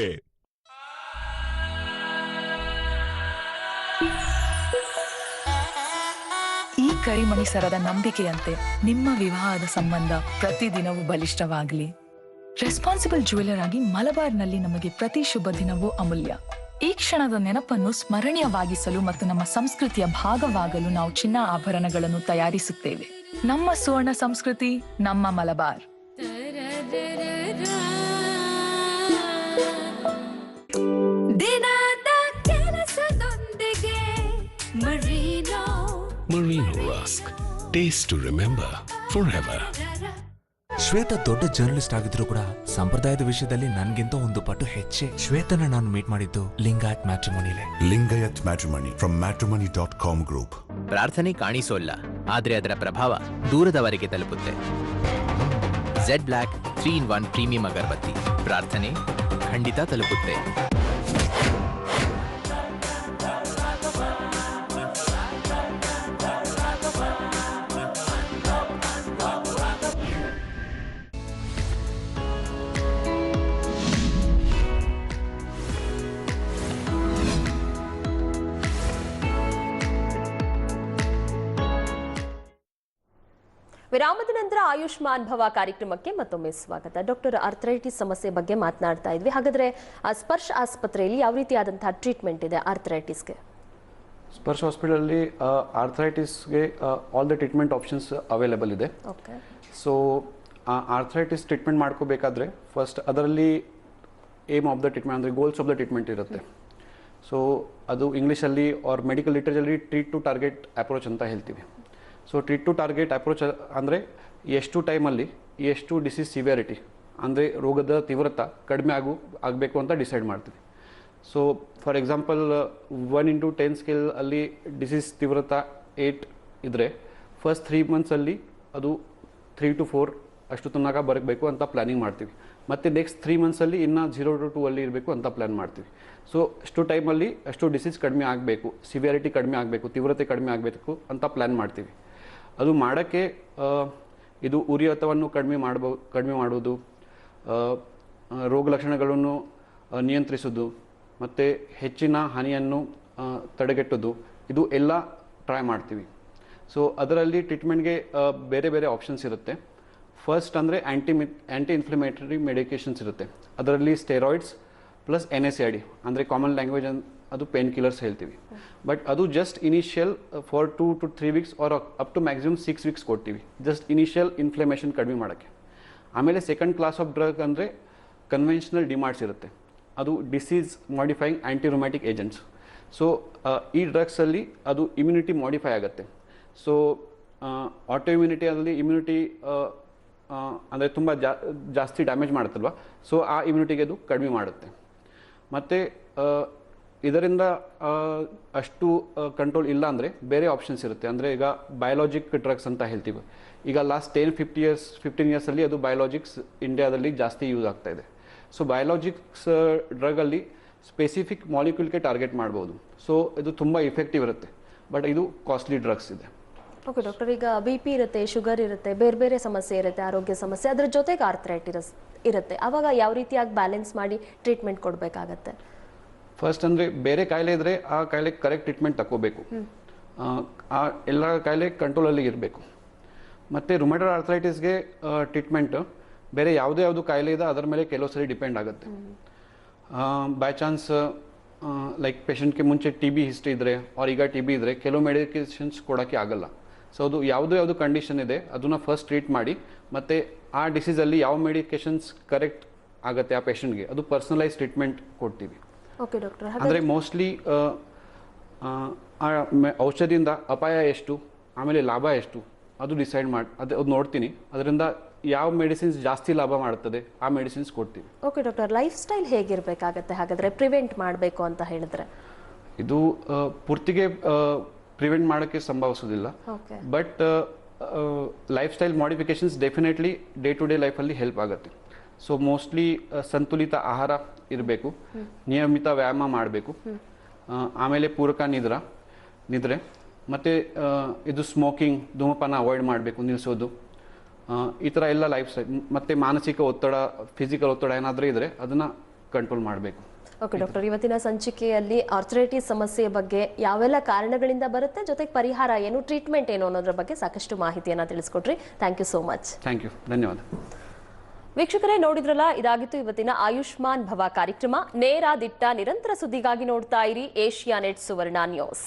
ಈ ಕರಿಮಣಿ ಸರದ ನಂಬಿಕೆಯಂತೆ ನಿಮ್ಮ ವಿವಾಹದ ಸಂಬಂಧ ಪ್ರತಿದಿನವೂ ಬಲಿಷ್ಠವಾಗಲಿ. ರೆಸ್ಪಾನ್ಸಿಬಲ್ ಜ್ಯುವೆಲರ್ ಆಗಿ ಮಲಬಾರ್ನಲ್ಲಿ ನಮಗೆ ಪ್ರತಿ ಶುಭ ದಿನವೂ ಅಮೂಲ್ಯ. ಈ ಕ್ಷಣದ ನೆನಪನ್ನು ಸ್ಮರಣೀಯವಾಗಿಸಲು ಮತ್ತು ನಮ್ಮ ಸಂಸ್ಕೃತಿಯ ಭಾಗವಾಗಲು ನಾವು ಚಿನ್ನ ಆಭರಣಗಳನ್ನು ತಯಾರಿಸುತ್ತೇವೆ. ನಮ್ಮ ಸುವರ್ಣ ಸಂಸ್ಕೃತಿ, ನಮ್ಮ Malabar. Merino Rusk. Taste to remember forever. Shweta ದೊಡ್ಡ ಜರ್ನಲಿಸ್ಟ್ ಆಗಿದ್ರು ಕೂಡ ಸಂಪ್ರದಾಯದ ವಿಷಯದಲ್ಲಿ ನನ್ಗಿಂತ ಒಂದು ಪಟ್ಟು ಹೆಚ್ಚೆ. ಶ್ವೇತನ ನಾನು ಮೀಟ್ ಮಾಡಿದ್ದು ಲಿಂಗಾಯತ್ ಮ್ಯಾಟ್ರಿಮೋನಿಲೇ. Lingayat matrimony from matrimony.com group. ಪ್ರಾರ್ಥನೆ ಕಾಣಿಸೋಲ್ಲ, ಆದ್ರೆ ಅದರ ಪ್ರಭಾವ ದೂರದವರೆಗೆ ತಲುಪುತ್ತೆ. Z Black 3-in-1 ಪ್ರೀಮಿಯಂ ಅಗರಬತ್ತಿ. ಪ್ರಾರ್ಥನೆ ಖಂಡಿತ ತಲುಪುತ್ತೆ. ವಿರಾಮದ ನಂತರ ಆಯುಷ್ಮಾನ್ ಭವ ಕಾರ್ಯಕ್ರಮಕ್ಕೆ ಮತ್ತೊಮ್ಮೆ ಸ್ವಾಗತ. ಡಾಕ್ಟರ್, ಆರ್ಥರೈಟಿಸ್ ಸಮಸ್ಯೆ ಬಗ್ಗೆ ಮಾತನಾಡ್ತಾ ಇದ್ವಿ. ಹಾಗಾದ್ರೆ ಸ್ಪರ್ಶ್ ಆಸ್ಪತ್ರೆಯಲ್ಲಿ ಯಾವ ರೀತಿಯಾದಂತಹ ಟ್ರೀಟ್ಮೆಂಟ್ ಇದೆ ಆರ್ಥರೈಟಿಸ್ಗೆ? ಸ್ಪರ್ಶ್ ಹಾಸ್ಪಿಟಲಲ್ಲಿ ಆರ್ಥರೈಟಿಸ್ಗೆ all the treatment options available ಇದೆ. ಸೊ ಆರ್ಥರೈಟಿಸ್ ಟ್ರೀಟ್ಮೆಂಟ್ ಮಾಡ್ಕೋಬೇಕಾದ್ರೆ ಫಸ್ಟ್ ಅದರಲ್ಲಿ ಏಮ್ ಆಫ್ ದ ಟ್ರೀಟ್ಮೆಂಟ್ ಅಂದರೆ ಗೋಲ್ಸ್ ಆಫ್ ದ ಟ್ರೀಟ್ಮೆಂಟ್ ಇರುತ್ತೆ. ಸೊ ಅದು ಇಂಗ್ಲೀಷಲ್ಲಿ ಆರ್ ಮೆಡಿಕಲ್ ಲಿಟ್ರೇಚರಲ್ಲಿ ಟ್ರೀಟ್ ಟು ಟಾರ್ಗೆಟ್ ಅಪ್ರೋಚ್ ಅಂತ ಹೇಳ್ತೀವಿ. So treat to target approach ಅಂದರೆ ಎಷ್ಟು ಟೈಮಲ್ಲಿ ಎಷ್ಟು ಡಿಸೀಸ್ ಸಿವಿಯಾರಿಟಿ ಅಂದರೆ ರೋಗದ ತೀವ್ರತೆ ಕಡಿಮೆ ಆಗಬೇಕು ಅಂತ ಡಿಸೈಡ್ ಮಾಡ್ತೀವಿ. ಸೊ ಫಾರ್ ಎಕ್ಸಾಂಪಲ್ 1/10 ಸ್ಕೇಲ್ ಅಲ್ಲಿ ಡಿಸೀಸ್ ತೀವ್ರತೆ 8 ಇದ್ದರೆ ಫಸ್ಟ್ 3 ಮಂತ್ಸಲ್ಲಿ ಅದು 3 to 4 ಅಷ್ಟು ತನಕ ಬರಬೇಕು ಅಂತ ಪ್ಲ್ಯಾನಿಂಗ್ ಮಾಡ್ತೀವಿ. ಮತ್ತು ನೆಕ್ಸ್ಟ್ 3 ಮಂತ್ಸಲ್ಲಿ ಇನ್ನು 0 to 2 ಅಲ್ಲಿ ಇರಬೇಕು ಅಂತ ಪ್ಲ್ಯಾನ್ ಮಾಡ್ತೀವಿ. ಸೊ ಅಷ್ಟು ಟೈಮಲ್ಲಿ ಅಷ್ಟು ಡಿಸೀಸ್ ಕಡಿಮೆ ಆಗಬೇಕು, ಸಿವಿಯಾರಿಟಿ ಕಡಿಮೆ ಆಗಬೇಕು, ತೀವ್ರತೆ ಕಡಿಮೆ ಆಗಬೇಕು ಅಂತ ಪ್ಲ್ಯಾನ್ ಮಾಡ್ತೀವಿ. ಅದು ಮಾಡೋಕ್ಕೆ ಇದು ಉರಿಯೂತವನ್ನು ಕಡಿಮೆ ಮಾಡೋದು, ರೋಗ ಲಕ್ಷಣಗಳನ್ನು ನಿಯಂತ್ರಿಸೋದು ಮತ್ತು ಹೆಚ್ಚಿನ ಹಾನಿಯನ್ನು ತಡೆಗಟ್ಟೋದು, ಇದು ಎಲ್ಲ ಟ್ರೈ ಮಾಡ್ತೀವಿ. ಸೊ ಅದರಲ್ಲಿ ಟ್ರೀಟ್ಮೆಂಟ್ಗೆ ಬೇರೆ ಬೇರೆ ಆಪ್ಷನ್ಸ್ ಇರುತ್ತೆ. ಫಸ್ಟ್ ಅಂದರೆ ಆ್ಯಂಟಿ ಇನ್ಫ್ಲಮೇಟರಿ ಮೆಡಿಕೇಷನ್ಸ್ ಇರುತ್ತೆ. ಅದರಲ್ಲಿ ಸ್ಟೆರಾಯ್ಡ್ಸ್ ಪ್ಲಸ್ NSAID ಅಂದರೆ ಕಾಮನ್ ಲ್ಯಾಂಗ್ವೇಜ್ ಅದು ಪೇನ್ ಕಿಲ್ಲರ್ಸ್ ಹೇಳ್ತೀವಿ. ಬಟ್ ಅದು just initial for 2 to 3 weeks or up to maximum 6 weeks ಕೊಡ್ತೀವಿ, ಜಸ್ಟ್ ಇನಿಷಿಯಲ್ ಇನ್ಫ್ಲಮೇಷನ್ ಕಡಿಮೆ ಮಾಡೋಕ್ಕೆ. ಆಮೇಲೆ ಸೆಕೆಂಡ್ ಕ್ಲಾಸ್ ಆಫ್ ಡ್ರಗ್ ಅಂದರೆ ಕನ್ವೆನ್ಷನಲ್ ಡಿಮಾರ್ಟ್ಸ್ ಇರುತ್ತೆ. ಅದು disease modifying antirheumatic agents. So ಈ ಡ್ರಗ್ಸಲ್ಲಿ ಅದು ಇಮ್ಯುನಿಟಿ ಮಾಡಿಫೈ ಆಗುತ್ತೆ. ಸೊ ಆಟೋ ಇಮ್ಯುನಿಟಿಯಲ್ಲಿ ಇಮ್ಯುನಿಟಿ ಅಂದರೆ ತುಂಬ ಜಾಸ್ತಿ ಡ್ಯಾಮೇಜ್ ಮಾಡುತ್ತಲ್ವ, ಸೊ ಆ ಇಮ್ಯುನಿಟಿಗೆ ಅದು ಕಡಿಮೆ ಮಾಡುತ್ತೆ. ಮತ್ತು ಇದರಿಂದ ಅಷ್ಟು ಕಂಟ್ರೋಲ್ ಇಲ್ಲ ಅಂದರೆ ಬೇರೆ ಆಪ್ಷನ್ಸ್ ಇರುತ್ತೆ. ಅಂದರೆ ಈಗ ಬಯೋಲಾಜಿಕ್ ಡ್ರಗ್ಸ್ ಅಂತ ಹೇಳ್ತೀವಿ. ಈಗ ಲಾಸ್ಟ್ 15 ಇಯರ್ಸಲ್ಲಿ ಅದು ಬಯೋಲಾಜಿಕ್ಸ್ ಇಂಡಿಯಾದಲ್ಲಿ ಜಾಸ್ತಿ ಯೂಸ್ ಆಗ್ತಾ ಇದೆ. ಸೊ ಬಯೋಲಾಜಿಕ್ಸ್ ಡ್ರಗಲ್ಲಿ ಸ್ಪೆಸಿಫಿಕ್ ಮಾಲಿಕ್ಯೂಲ್ಗೆ ಟಾರ್ಗೆಟ್ ಮಾಡ್ಬೋದು. ಸೊ ಇದು ತುಂಬ ಇಫೆಕ್ಟಿವ್ ಇರುತ್ತೆ, ಬಟ್ ಇದು ಕಾಸ್ಟ್ಲಿ ಡ್ರಗ್ಸ್ ಇದೆ. ಓಕೆ ಡಾಕ್ಟರ್, ಈಗ BP ಇರುತ್ತೆ, ಶುಗರ್ ಇರುತ್ತೆ, ಬೇರೆ ಬೇರೆ ಸಮಸ್ಯೆ ಇರುತ್ತೆ, ಆರೋಗ್ಯ ಸಮಸ್ಯೆ, ಅದರ ಜೊತೆಗೆ ಆರ್ಥರೈಟಿಸ್ ಇರುತ್ತೆ. ಆವಾಗ ಯಾವ ರೀತಿಯಾಗಿ ಬ್ಯಾಲೆನ್ಸ್ ಮಾಡಿ ಟ್ರೀಟ್ಮೆಂಟ್ ಕೊಡಬೇಕಾಗತ್ತೆ? ಫಸ್ಟ್ ಅಂದರೆ ಬೇರೆ ಕಾಯಿಲೆ ಇದ್ದರೆ ಆ ಕಾಯಿಲೆಗೆ ಕರೆಕ್ಟ್ ಟ್ರೀಟ್ಮೆಂಟ್ ತಗೋಬೇಕು. ಆ ಎಲ್ಲ ಕಾಯಿಲೆ ಕಂಟ್ರೋಲಲ್ಲಿ ಇರಬೇಕು. ಮತ್ತು ರುಮಟೈಡ್ ಆರ್ಥರೈಟಿಸ್ಗೆ ಟ್ರೀಟ್ಮೆಂಟ್ ಬೇರೆ ಯಾವುದು ಕಾಯಿಲೆ ಇದೆ ಅದರ ಮೇಲೆ ಕೆಲವು ಸರಿ ಡಿಪೆಂಡ್ ಆಗುತ್ತೆ. ಬೈ ಚಾನ್ಸ್ ಲೈಕ್ ಪೇಷಂಟ್ಗೆ ಮುಂಚೆ TB ಹಿಸ್ಟ್ರಿ ಇದ್ದರೆ ಆರ್ ಈಗ TB ಇದ್ದರೆ ಕೆಲವು ಮೆಡಿಕೇಷನ್ಸ್ ಕೊಡೋಕ್ಕೆ ಆಗಲ್ಲ. ಸೊ ಅದು ಯಾವುದು ಕಂಡೀಷನ್ ಇದೆ ಅದನ್ನು ಫಸ್ಟ್ ಟ್ರೀಟ್ ಮಾಡಿ, ಮತ್ತು ಆ ಡಿಸೀಸಲ್ಲಿ ಯಾವ ಮೆಡಿಕೇಷನ್ಸ್ ಕರೆಕ್ಟ್ ಆಗುತ್ತೆ ಆ ಪೇಷಂಟ್ಗೆ ಅದು ಪರ್ಸನಲೈಸ್ ಟ್ರೀಟ್ಮೆಂಟ್ ಕೊಡ್ತೀವಿ. ಓಕೆ ಡಾಕ್ಟರ್, ಅಂದರೆ ಮೋಸ್ಟ್ಲಿ ಔಷಧಿಯಿಂದ ಅಪಾಯ ಎಷ್ಟು ಆಮೇಲೆ ಲಾಭ ಎಷ್ಟು ಅದು ಡಿಸೈಡ್ ಅದು ನೋಡ್ತೀನಿ. ಅದರಿಂದ ಯಾವ ಮೆಡಿಸಿನ್ಸ್ ಜಾಸ್ತಿ ಲಾಭ ಮಾಡುತ್ತದೆ ಆ ಮೆಡಿಸಿನ್ಸ್ ಕೊಡ್ತೀವಿ. ಓಕೆ ಡಾಕ್ಟರ್, ಲೈಫ್ ಸ್ಟೈಲ್ ಹೇಗಿರಬೇಕಾಗತ್ತೆ ಹಾಗಾದರೆ ಪ್ರಿವೆಂಟ್ ಮಾಡಬೇಕು ಅಂತ ಹೇಳಿದ್ರೆ? ಇದು ಪೂರ್ತಿಗೆ ಪ್ರಿವೆಂಟ್ ಮಾಡೋಕ್ಕೆ ಸಂಭವಿಸೋದಿಲ್ಲ, but lifestyle modifications definitely day to day ಲೈಫಲ್ಲಿ ಹೆಲ್ಪ್ ಆಗುತ್ತೆ. ಸೊ ಮೋಸ್ಟ್ಲಿ ಸಂತುಲಿತ ಆಹಾರ ಇರಬೇಕು, ನಿಯಮಿತ ವ್ಯಾಯಾಮ ಮಾಡಬೇಕು, ಆಮೇಲೆ ಪೂರಕ ನಿದ್ರೆ, ಮತ್ತು ಇದು ಸ್ಮೋಕಿಂಗ್ ಧೂಮಪಾನ ಅವಾಯ್ಡ್ ಮಾಡಬೇಕು, ನಿಲ್ಲಿಸೋದು, ಈ ಥರ ಎಲ್ಲ ಲೈಫ್ ಸ್ಟೈಲ್. ಮತ್ತು ಮಾನಸಿಕ ಒತ್ತಡ, ಫಿಸಿಕಲ್ ಒತ್ತಡ ಏನಾದರೂ ಇದ್ದರೆ ಅದನ್ನು ಕಂಟ್ರೋಲ್ ಮಾಡಬೇಕು. ಓಕೆ ಡಾಕ್ಟರ್, ಇವತ್ತಿನ ಸಂಚಿಕೆಯಲ್ಲಿ ಆರ್ಥರೈಟಿಸ್ ಸಮಸ್ಯೆಯ ಬಗ್ಗೆ ಯಾವೆಲ್ಲ ಕಾರಣಗಳಿಂದ ಬರುತ್ತೆ, ಜೊತೆಗೆ ಪರಿಹಾರ ಏನು, ಟ್ರೀಟ್ಮೆಂಟ್ ಏನು ಅನ್ನೋದ್ರ ಬಗ್ಗೆ ಸಾಕಷ್ಟು ಮಾಹಿತಿಯನ್ನು ತಿಳಿಸ್ಕೊಟ್ರಿ. Thank you so much. Thank you, ಧನ್ಯವಾದ. ವೀಕ್ಷಕರೇ, ನೋಡಿದ್ರಲ್ಲ, ಇದಾಗಿತ್ತು ಇವತ್ತಿನ ಆಯುಷ್ಮಾನ್ ಭವ ಕಾರ್ಯಕ್ರಮ. ನೇರ ದಿಟ್ಟ ನಿರಂತರ ಸುದ್ದಿಗಾಗಿ ನೋಡ್ತಾ ಇರಿ ಏಷ್ಯಾನೆಟ್ ಸುವರ್ಣ ನ್ಯೂಸ್.